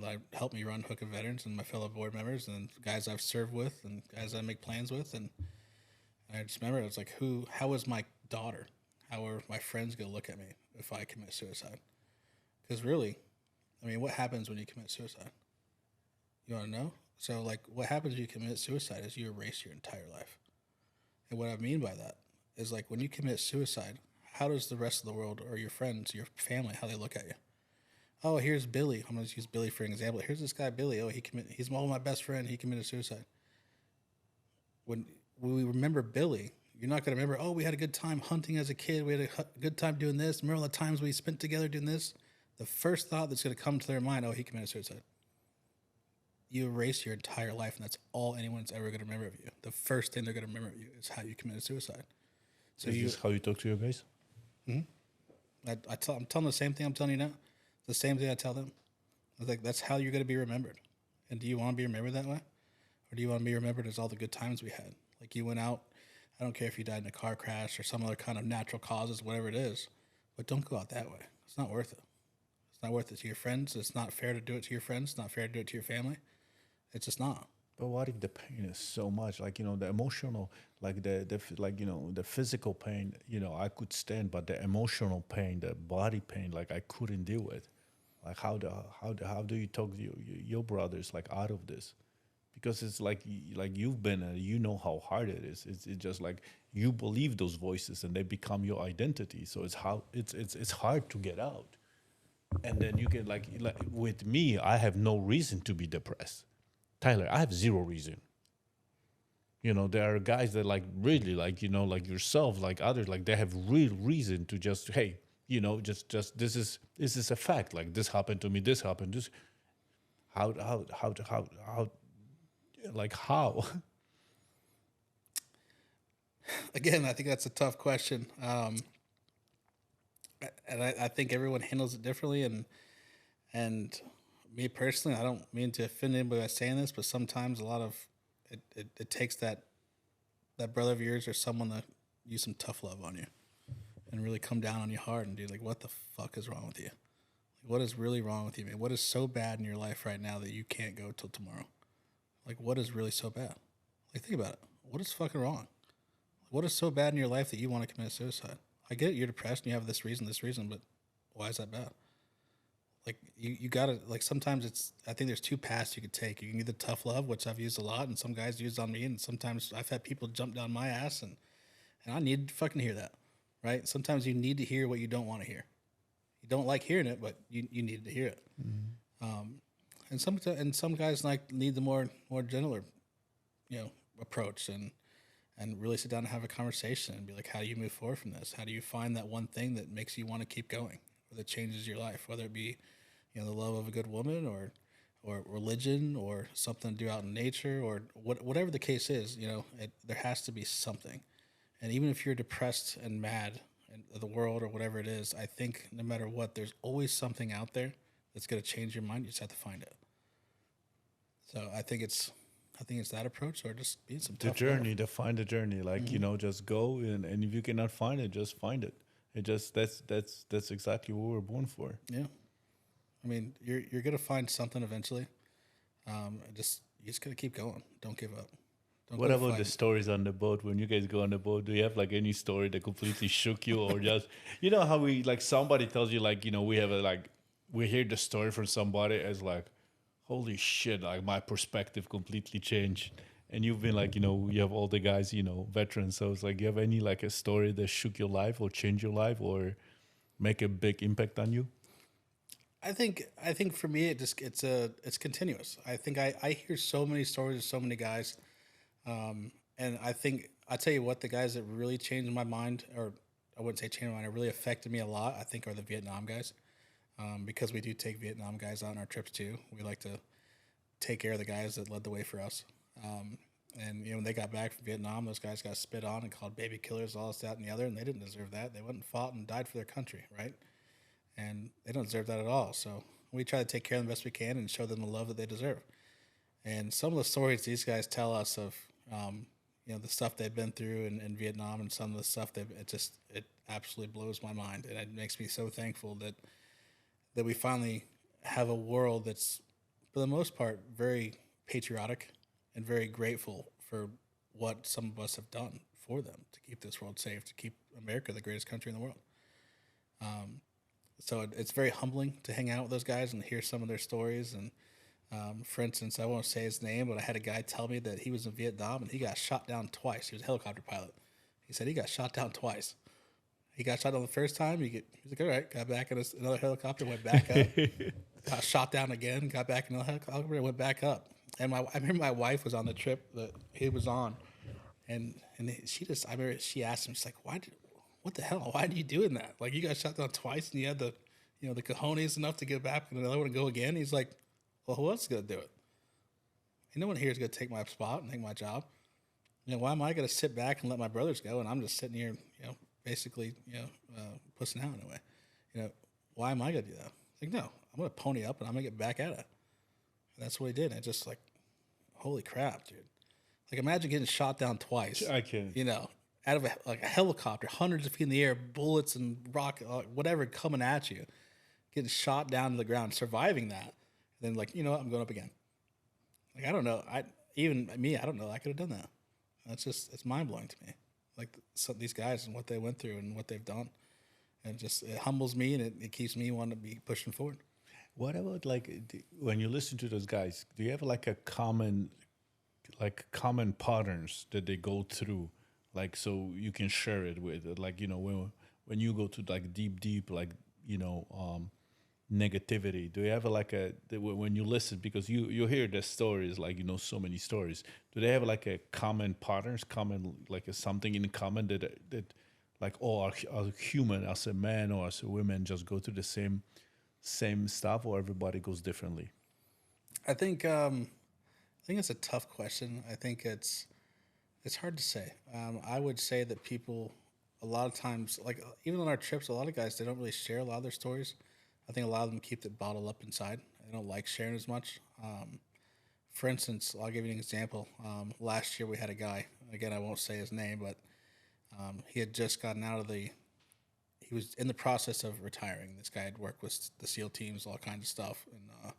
that help me run Hookin Veterans, and my fellow board members, and guys I've served with, and guys I make plans with, and I just remember it was like, how is my daughter? How are my friends going to look at me if I commit suicide? Because really, what happens when you commit suicide? You want to know? So, what happens when you commit suicide is you erase your entire life. And what I mean by that is, when you commit suicide, how does the rest of the world or your friends, your family, how they look at you? Oh, here's Billy. I'm going to use Billy for an example. Here's this guy, Billy. Oh, he's my best friend. He committed suicide. When we remember Billy, you're not going to remember, oh, we had a good time hunting as a kid. We had a good time doing this. Remember all the times we spent together doing this? The first thought that's going to come to their mind, oh, he committed suicide. You erase your entire life, and that's all anyone's ever going to remember of you. The first thing they're going to remember of you is how you committed suicide. So is this how you talk to your guys? Mm-hmm. I'm telling the same thing I'm telling you now. The same thing I tell them. I was like, that's how you're going to be remembered. And do you want to be remembered that way? Or do you want to be remembered as all the good times we had? Like you went out, I don't care if you died in a car crash or some other kind of natural causes, whatever it is, but don't go out that way. It's not worth it. It's not worth it to your friends. It's not fair to do it to your friends. It's not fair to do it to your family. It's just not. But what if the pain is so much, like, the emotional, like like, the physical pain, I could stand, but the emotional pain, the body pain, like I couldn't deal with. Like how do you talk to your brothers like out of this? Because it's like like you've been you know how hard it is. It's just like you believe those voices and they become your identity. So it's hard to get out. And then you can like with me, I have no reason to be depressed. Tyler, I have zero reason. There are guys that like really like like yourself, like others, like they have real reason to just, hey, just this is a fact. Like this happened to me, this happened, this how like how. Again, I think that's a tough question. And I think everyone handles it differently. And me personally, I don't mean to offend anybody by saying this, but sometimes a lot of it takes that brother of yours or someone to use some tough love on you and really come down on you hard and do like, what the fuck is wrong with you? Like, what is really wrong with you, man? What is so bad in your life right now that you can't go till tomorrow? Like, what is really so bad? Like, think about it. What is fucking wrong? What is so bad in your life that you want to commit suicide? I get it, you're depressed and you have this reason, but why is that bad? Like you gotta like sometimes it's I think there's two paths you could take. You can do the tough love, which I've used a lot, and some guys use on me, and sometimes I've had people jump down my ass and I need to fucking hear that. Right? Sometimes you need to hear what you don't want to hear. You don't like hearing it, but you need to hear it. And some guys like need the more gentler, approach and really sit down and have a conversation and be like, how do you move forward from this? How do you find that one thing that makes you want to keep going, or that changes your life, whether it be, the love of a good woman or religion or something to do out in nature or whatever the case is, there has to be something. And even if you're depressed and mad at the world or whatever it is, I think no matter what, there's always something out there that's going to change your mind. You just have to find it. So I think it's that approach or just being some The tough love. journey, to find the journey, like just go, and if you cannot find it, just find it. It just that's exactly what we're born for. Yeah. I mean, you're gonna find something eventually. You just gotta keep going. Don't give up. Don't What quit about the fighting. stories on the boat? When you guys go on the boat, do you have like any story that completely shook you, or just how we like somebody tells you like we have a like we hear the story from somebody as like, holy shit, like my perspective completely changed. And you've been like, you have all the guys, veterans. So it's like, you have any like a story that shook your life or changed your life or make a big impact on you? I think for me it's continuous. I think I hear so many stories of so many guys, and I think I tell you what, the guys that really changed my mind, or I wouldn't say changed my mind, it really affected me a lot. I think are the Vietnam guys, because we do take Vietnam guys on our trips too. We like to take care of the guys that led the way for us. And when they got back from Vietnam, those guys got spit on and called baby killers, all this, that, and the other, and they didn't deserve that. They went and fought and died for their country, right? And they don't deserve that at all. So we try to take care of them the best we can and show them the love that they deserve. And some of the stories these guys tell us of, the stuff they've been through in Vietnam, and some of the stuff it absolutely blows my mind, and it makes me so thankful that we finally have a world that's, for the most part, very patriotic and very grateful for what some of us have done for them to keep this world safe, to keep America the greatest country in the world. So it's very humbling to hang out with those guys and hear some of their stories. And for instance, I won't say his name, but I had a guy tell me that he was in Vietnam and he got shot down twice. He was a helicopter pilot. He said he got shot down twice. He got shot down the first time. He's like, all right, got back in another helicopter, went back up, got shot down again, got back in another helicopter, and went back up. And I remember my wife was on the trip that he was on, and I remember she asked him, she's like, what the hell? Why are you doing that? Like, you got shot down twice and you had the cojones enough to get back and another one to go again. He's like, well, who else is going to do it? And no one here is going to take my spot and take my job. Why am I going to sit back and let my brothers go? And I'm just sitting here, basically, pussing out in a way. Why am I going to do that? Like, no, I'm going to pony up and I'm going to get back at it. And that's what he did. And it's just like, holy crap, dude. Like, imagine getting shot down twice. I can. Out of a helicopter, hundreds of feet in the air, bullets and rock, whatever coming at you, getting shot down to the ground, surviving that, and then like, I'm going up again. Like, I don't know. even me, I don't know. I could have done that. It's mind blowing to me. Like these guys and what they went through and what they've done, and it humbles me and it keeps me wanting to be pushing forward. What about like when you listen to those guys? Do you have like a common patterns that they go through, like so you can share it with, like when you go to like deep like negativity? Do you have when you listen, because you hear the stories, like so many stories? Do they have like a common patterns, common like a something in common that like all are human as a man or as a woman just go through the same stuff, or everybody goes differently? I think it's a tough question. I think it's hard to say. I would say that people a lot of times, like even on our trips, a lot of guys they don't really share a lot of their stories. I think a lot of them keep it bottled up inside. They don't like sharing as much. For instance, I'll give you an example. Last year we had a guy. Again, I won't say his name, but he had just gotten out of the. He was in the process of retiring. This guy had worked with the SEAL teams, all kinds of stuff, and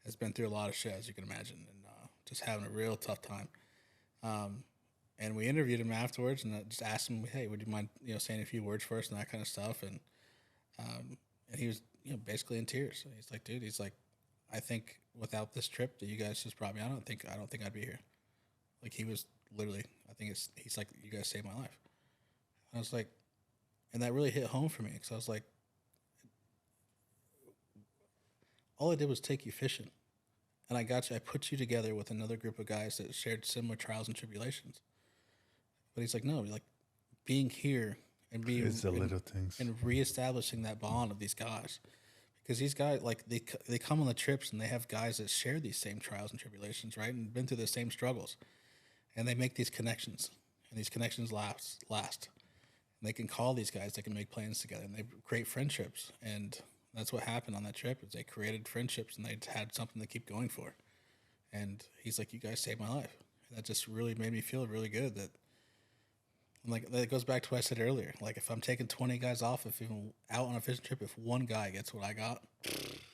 has been through a lot of shit, as you can imagine, and just having a real tough time. And we interviewed him afterwards, and just asked him, "Hey, would you mind, saying a few words first and that kind of stuff?" And he was, basically in tears. And he's like, "Dude, he's like, I think without this trip that you guys just brought me, I don't think I'd be here." Like he was literally, he's like, "You guys saved my life." And I was like, and that really hit home for me because I was like, all I did was take you fishing, and I put you together with another group of guys that shared similar trials and tribulations. But he's like, no, like being here and being It's the little things. and reestablishing that bond of these guys, because these guys like they come on the trips and they have guys that share these same trials and tribulations, right, and been through the same struggles, and they make these connections, and these connections last. And they can call these guys, they can make plans together, and they create friendships, and that's what happened on that trip. Is they created friendships and they had something to keep going for. And he's like, "You guys saved my life." And that just really made me feel really good. Like that goes back to what I said earlier. Like if I'm taking 20 guys off, if even out on a fishing trip, if one guy gets what I got,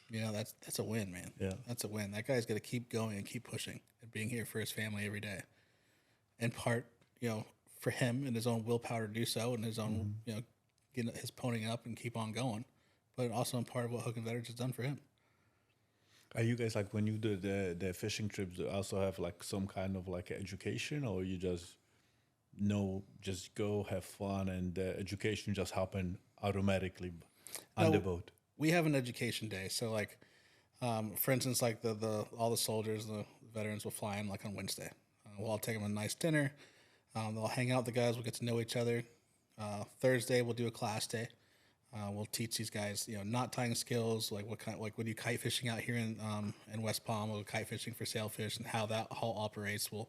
that's a win, man. Yeah. That's a win. That guy's got to keep going and keep pushing and being here for his family every day. In part, for him and his own willpower to do so, and his own, getting his ponying up and keep on going. But also in part of what Hookin Veterans has done for him. Are you guys like when you do the fishing trips? Do you also have like some kind of like education, or you just go have fun and the education just happen automatically on the boat? We have an education day. So like, for instance, like the all the soldiers, the veterans will fly in like on Wednesday. We'll all take them a nice dinner. They'll hang out with the guys. We'll get to know each other. Thursday we'll do a class day. We'll teach these guys, knot tying skills, like like when you kite fishing out here in West Palm, we'll go kite fishing for sailfish and how that all operates. We'll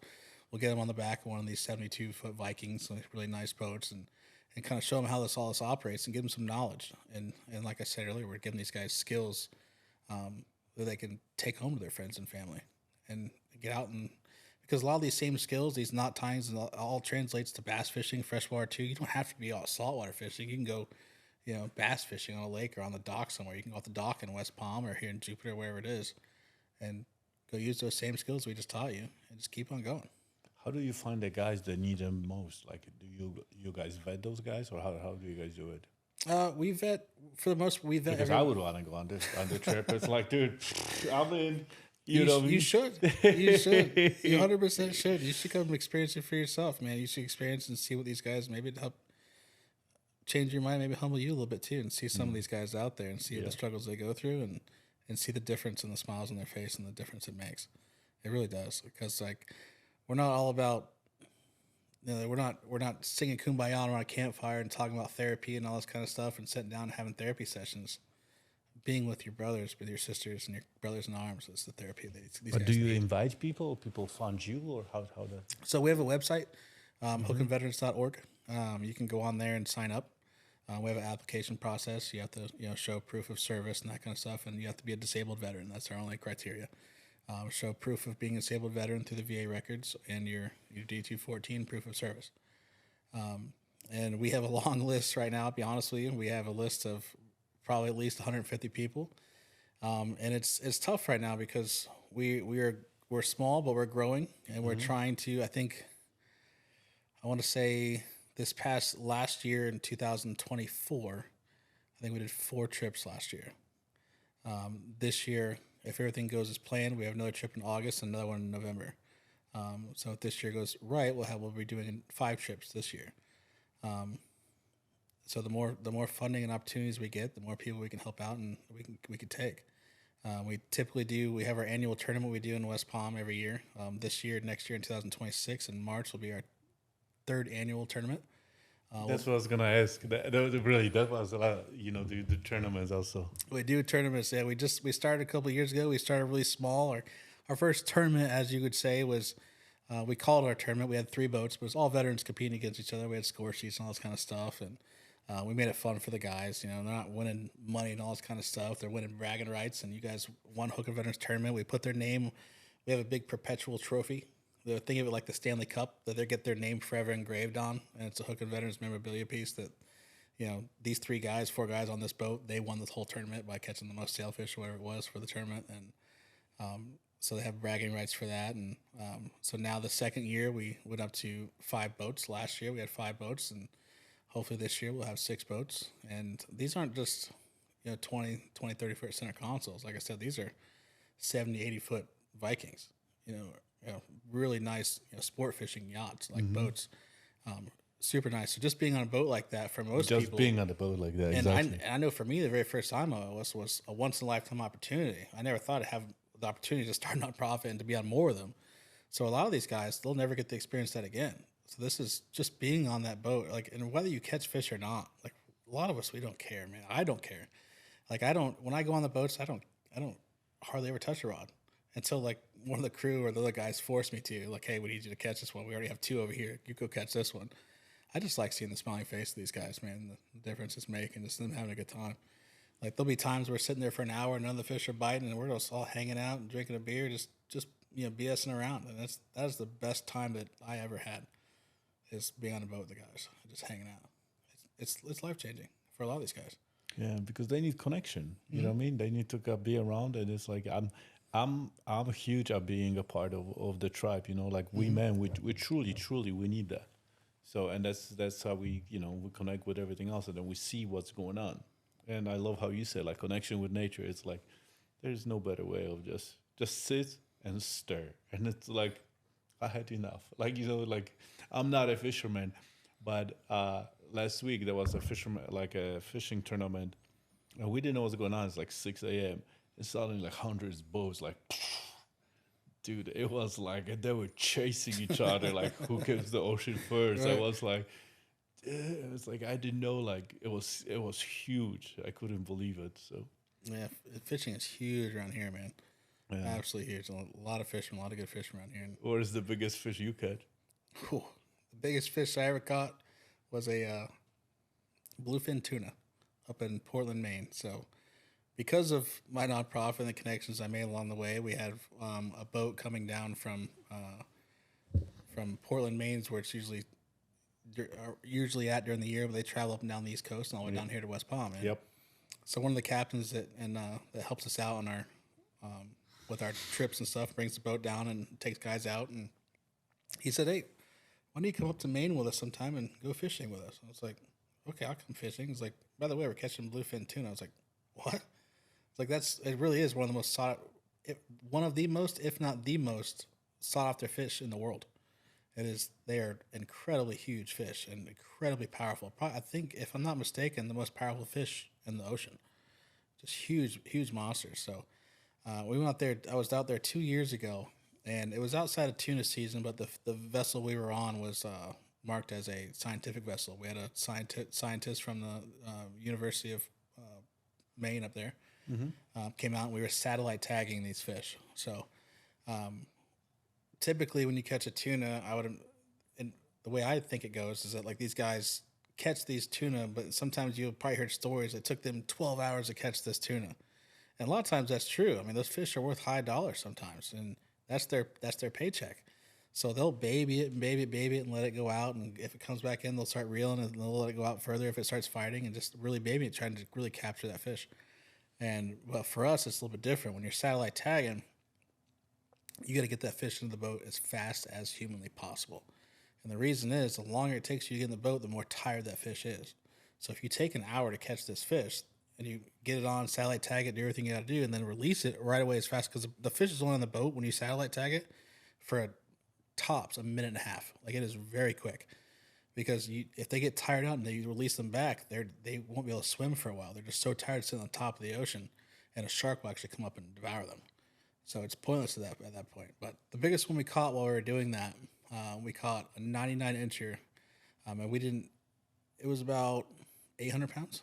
get them on the back of one of these 72-foot Vikings, so really nice boats, and kind of show them how all this operates and give them some knowledge. And like I said earlier, we're giving these guys skills that they can take home to their friends and family and get out and. Because a lot of these same skills, these knot tyings, and all translates to bass fishing, freshwater too. You don't have to be all saltwater fishing. You can go bass fishing on a lake or on the dock somewhere. You can go off the dock in West Palm or here in Jupiter, wherever it is, and go use those same skills we just taught you and just keep on going. How do you find the guys that need them most? Like, do you guys vet those guys, or how do you guys do it? We vet, for the most, we vet. Because I would want to go on the trip. It's like, dude, I'm in. You should. You should. You 100% should. You should come and experience it for yourself, man. You should experience and see what these guys maybe help change your mind, maybe humble you a little bit too, and see some of these guys out there and see the struggles they go through and see the difference in the smiles on their face and the difference it makes. It really does, because like we're not all about we're not singing Kumbaya around a campfire and talking about therapy and all this kind of stuff and sitting down and having therapy sessions. Being with your brothers, with your sisters, and your brothers in arms is the therapy. These but guys do you need. invite people? Or people find you, or how does? So we have a website, hookinveterans.org. You can go on there and sign up. We have an application process. You have to show proof of service and that kind of stuff, and you have to be a disabled veteran. That's our only criteria. Show proof of being a disabled veteran through the VA records and your D214 proof of service. And we have a long list right now. I'll be honest with you, we have a list of probably at least 150 people, and it's tough right now because we're we're small, but we're growing, and we're trying to. I want to say this past last year in 2024, I think we did 4 trips last year. This year, if everything goes as planned, we have another trip in August and another one in November. So if this year goes right, we'll be doing 5 trips this year. So the more funding and opportunities we get, the more people we can help out and we can take. We typically we have our annual tournament we do in West Palm every year. This year, next year in 2026, in March will be our 3rd annual tournament. That's what I was gonna ask. That was a lot. The tournaments also. We do tournaments. Yeah, we started a couple of years ago. We started really small. Our first tournament, as you would say, was we called it our tournament. We had 3 boats, but it was all veterans competing against each other. We had score sheets and all this kind of stuff, and we made it fun for the guys. They're not winning money and all this kind of stuff. They're winning bragging rights. And you guys won Hookin Veterans tournament. We put their name. We have a big perpetual trophy. Think of it like the Stanley Cup that they get their name forever engraved on, and it's a Hookin Veterans memorabilia piece that, these 4 guys on this boat, they won this whole tournament by catching the most sailfish or whatever it was for the tournament, and so they have bragging rights for that. And so now the second year we went up to 5 boats. Last year we had 5 boats, and hopefully this year we'll have 6 boats. And these aren't just 20, 30 foot center consoles. Like I said, these are 70, 80 foot Vikings. Really nice sport fishing yachts, like boats. Super nice. So just being on a boat like that for most people. Just being on a boat like that, and exactly. I know for me, the very first time I was a once-in-a-lifetime opportunity. I never thought I'd have the opportunity to start a nonprofit and to be on more of them. So a lot of these guys, they'll never get to experience that again. So this is just being on that boat, and whether you catch fish or not, like a lot of us, we don't care, man. I don't care. When I go on the boats, I don't hardly ever touch a rod until one of the crew or the other guys force me to, hey, we need you to catch this one. We already have 2 over here. You go catch this one. I just like seeing the smiling face of these guys, man, the difference it's making, just them having a good time. There'll be times we're sitting there for an hour and none of the fish are biting, and we're just all hanging out and drinking a beer, just BSing around. And that is the best time that I ever had, is being on a boat with the guys, just hanging out. It's life-changing for a lot of these guys. Yeah, because they need connection. You know what I mean? They need to be around, and it's I'm huge at being a part of the tribe. We men, we truly we need that. So, and that's how we we connect with everything else, and then we see what's going on. And I love how you said connection with nature. It's there's no better way of just sit and stir, and it's I had enough. I'm not a fisherman, but last week there was a fishing tournament, and we didn't know what's going on. It's 6 a.m. and suddenly hundreds of boats dude, it was they were chasing each other who gets the ocean first. Right. I was it's I didn't know it was huge. I couldn't believe it. So yeah, fishing is huge around here, man. Yeah. Absolutely huge. A lot of fishing, a lot of good fishing around here. What is the biggest fish you catch? The biggest fish I ever caught was a bluefin tuna up in Portland, Maine. So because of my nonprofit and the connections I made along the way, we had a boat coming down from Portland, Maine, where it's usually at during the year, but they travel up and down the East Coast and all the way down here to West Palm. And yep. So one of the captains that helps us out on our with our trips and stuff brings the boat down and takes guys out, and he said, "Hey, why don't you come up to Maine with us sometime and go fishing with us?" I was like, "Okay, I'll come fishing." He's like, "By the way, we're catching bluefin tuna." I was like, "What?" It's it really is one of the most if not the most sought after fish in the world. They are incredibly huge fish and incredibly powerful. I think, if I'm not mistaken, the most powerful fish in the ocean. Just huge monsters. So we went out there. I was out there 2 years ago, and it was outside of tuna season, but the vessel we were on was marked as a scientific vessel. We had a scientist from the University of Maine up there. Came out, and we were satellite tagging these fish. So typically when you catch a tuna, and the way I think it goes is that these guys catch these tuna, but sometimes you'll probably heard stories it took them 12 hours to catch this tuna. And a lot of times that's true. I mean, those fish are worth high dollars sometimes, and that's their paycheck. So they'll baby it and let it go out, and if it comes back in, they'll start reeling and they'll let it go out further if it starts fighting, and just really baby it, trying to really capture that fish. And well, for us, it's a little bit different. When you're satellite tagging, you got to get that fish into the boat as fast as humanly possible. And the reason is the longer it takes you to get in the boat, the more tired that fish is. So if you take an hour to catch this fish and you get it on, satellite tag it, do everything you got to do, and then release it right away as fast, because the fish is only on the boat when you satellite tag it for tops a minute and a half. Like, it is very quick. Because if they get tired out and you release them back, they won't be able to swim for a while. They're just so tired sitting on top of the ocean, and a shark will actually come up and devour them. So it's pointless at that point. But the biggest one we caught while we were doing that, we caught a 99 incher, and we didn't. It was about 800 pounds.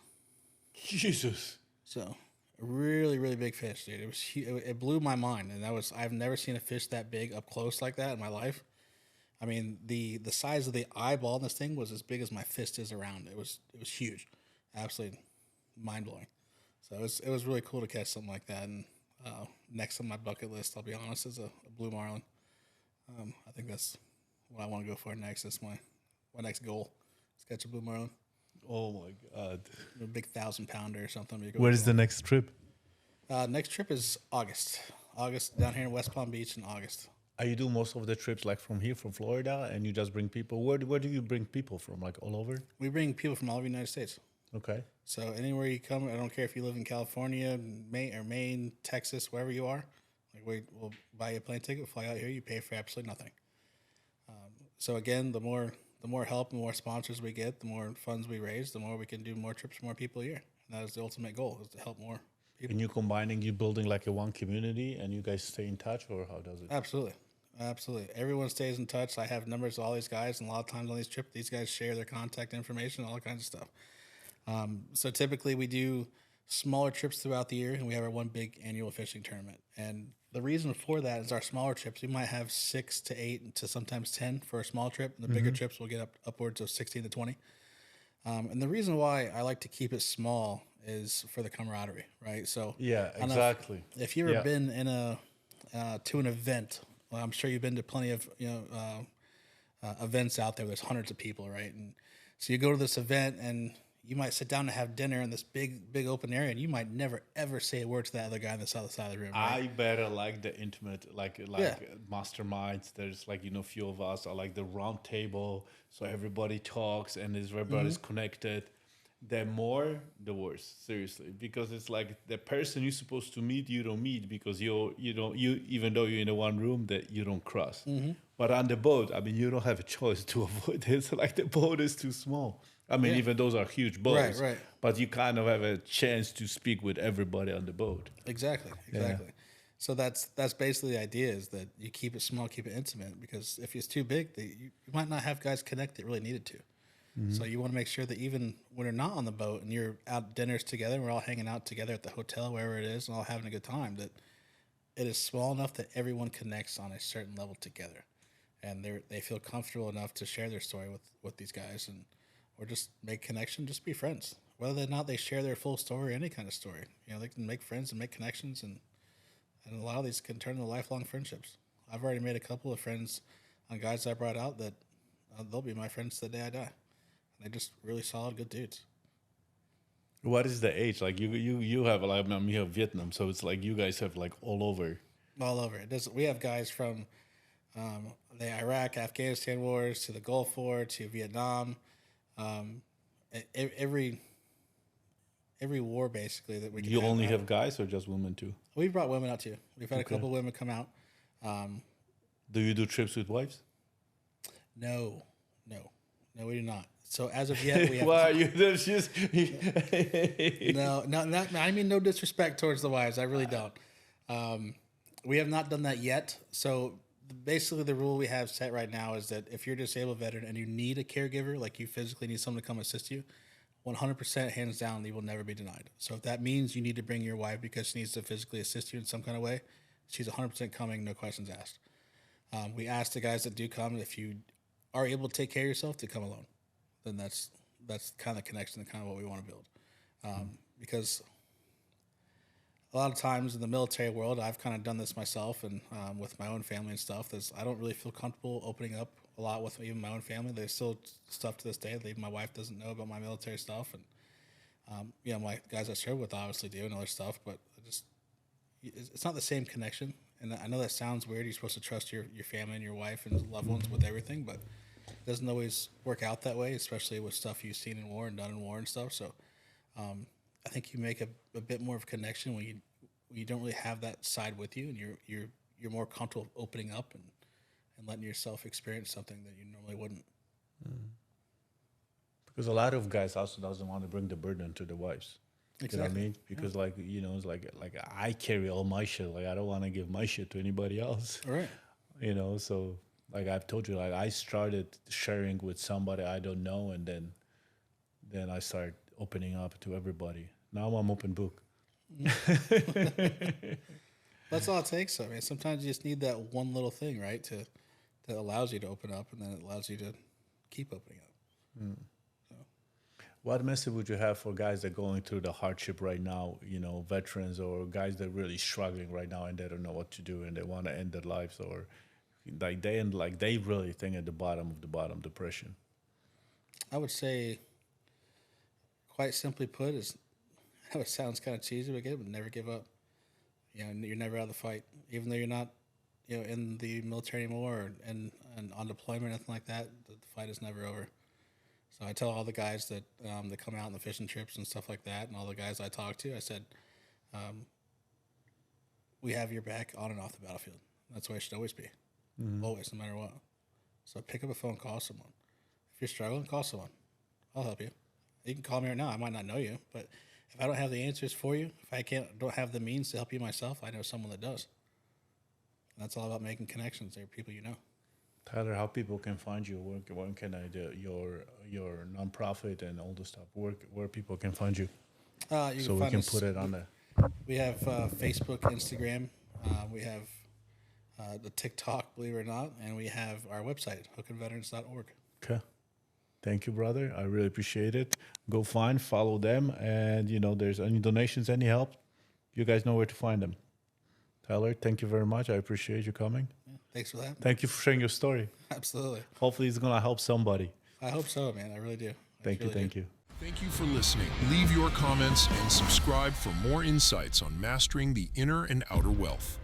Jesus. So a really, really big fish, dude. It was it blew my mind, and I've never seen a fish that big up close like that in my life. I mean, the size of the eyeball in this thing was as big as my fist is around. It was huge, absolutely mind blowing. So it was really cool to catch something like that. And next on my bucket list, I'll be honest, is a blue marlin. I think that's what I want to go for next. That's my next goal. Is catch a blue marlin. Oh my God. A big 1,000-pounder or something. Where's the next trip? Next trip is August. August down here in West Palm Beach in August. Are you do most of the trips like from here, from Florida, and you just bring people? Where do you bring people from? Like all over? We bring people from all over the United States. Okay. So anywhere you come, I don't care if you live in California, Maine, Texas, wherever you are. Like, we'll buy you a plane ticket, fly out here. You pay for absolutely nothing. So again, the more help, the more sponsors we get, the more funds we raise, the more we can do more trips for more people a year. And that is the ultimate goal: is to help more people. And you building like a one community, and you guys stay in touch, or how does it? Absolutely. Everyone stays in touch. I have numbers of all these guys, and a lot of times on these trips, these guys share their contact information, all kinds of stuff. So typically we do smaller trips throughout the year, and we have our one big annual fishing tournament. And the reason for that is our smaller trips, we might have 6 to 8 to sometimes 10 for a small trip. And the bigger trips will get upwards of 16 to 20. And the reason why I like to keep it small is for the camaraderie, right? So Yeah, exactly. If you've ever been in to an event, well, I'm sure you've been to plenty of events out there. There's hundreds of people, right? And so you go to this event, and you might sit down to have dinner in this big open area, and you might never ever say a word to that other guy on the other side of the room. Right? I better like the intimate, like masterminds. There's like few of us. I like the round table, so everybody talks and everybody's connected. The more, the worse. Seriously, because it's like the person you're supposed to meet, you don't meet because you even though you're in the one room that you don't cross. But on the boat, I mean, you don't have a choice to avoid it. Like the boat is too small. I mean, even those are huge boats, right. But you kind of have a chance to speak with everybody on the boat. Exactly. So that's basically the idea, is that you keep it small, keep it intimate, because if it's too big, you might not have guys connect that really needed to. So you want to make sure that even when you're not on the boat and you're out dinners together, we're all hanging out together at the hotel, wherever it is, and all having a good time, that it is small enough that everyone connects on a certain level together. And they feel comfortable enough to share their story with these guys, or just make connection, just be friends. Whether or not they share their full story, any kind of story, they can make friends and make connections, and a lot of these can turn into lifelong friendships. I've already made a couple of friends on guys I brought out that they'll be my friends the day I die. They're just really solid, good dudes. What is the age? Like you have like I'm here Vietnam, so it's like you guys have like all over. All over. We have guys from the Iraq, Afghanistan wars to the Gulf War to Vietnam. Every war basically that we can. You only have guys or just women too? We've brought women out too. We've had a couple of women come out. Do you do trips with wives? No, we do not. So as of yet, we have. Why you? There's just no. I mean, no disrespect towards the wives. I really don't. We have not done that yet. So basically, the rule we have set right now is that if you're a disabled veteran and you need a caregiver, like you physically need someone to come assist you, 100% hands down, you will never be denied. So if that means you need to bring your wife because she needs to physically assist you in some kind of way, she's 100% coming, no questions asked. We ask the guys that do come, if you are able to take care of yourself, to come alone. Then that's kind of connection and kind of what we want to build. Because a lot of times in the military world, I've kind of done this myself, and with my own family and stuff, I don't really feel comfortable opening up a lot with even my own family. There's still stuff to this day that even my wife doesn't know about my military stuff, and my guys I serve with obviously do and other stuff, but it's not the same connection. And I know that sounds weird. You're supposed to trust your family and your wife and loved ones with everything, but it doesn't always work out that way, especially with stuff you've seen in war and done in war and stuff. So I think you make a bit more of a connection when you don't really have that side with you, and you're more comfortable opening up and letting yourself experience something that you normally wouldn't. Because a lot of guys also doesn't want to bring the burden to the wives. Exactly. You know what I mean? Because like, you know, it's like I carry all my shit. Like I don't want to give my shit to anybody else. All right. You know, so like I've told you, like I started sharing with somebody I don't know, and then I started opening up to everybody. Now I'm open book. That's all it takes. I mean, sometimes you just need that one little thing, right, that allows you to open up, and then it allows you to keep opening up. So. What message would you have for guys that are going through the hardship right now, you know, veterans or guys that are really struggling right now and they don't know what to do and they want to end their lives, or like they really think at the bottom of the bottom, depression? I would say, quite simply put, is I know it sounds kind of cheesy, but never give up. You know, you're never out of the fight, even though you're not, you know, in the military anymore or and on deployment or anything like that. The fight is never over. So I tell all the guys that come out on the fishing trips and stuff like that, and all the guys I talk to, I said, we have your back on and off the battlefield. That's the way it should always be, always, no matter what. So pick up a phone, call someone. If you're struggling, call someone. I'll help you. You can call me right now. I might not know you, but if I don't have the answers for you, if I don't have the means to help you myself, I know someone that does. And that's all about making connections. They're people you know. Tyler, how people can find you? Where can I do your nonprofit and all the stuff? Where people can find you? So we can put it on there. We have Facebook, Instagram. We have the TikTok, believe it or not, and we have our website, hookinveterans.org. Okay. Thank you, brother. I really appreciate it. Go follow them, and you know, there's any donations, any help, you guys know where to find them. Tyler, thank you very much. I appreciate you coming. Yeah, thanks for that. Thank you for sharing your story. Absolutely. Hopefully it's gonna help somebody. I hope so, man. I really do. Thank you. Thank you for listening. Leave your comments and subscribe for more insights on mastering the inner and outer wealth.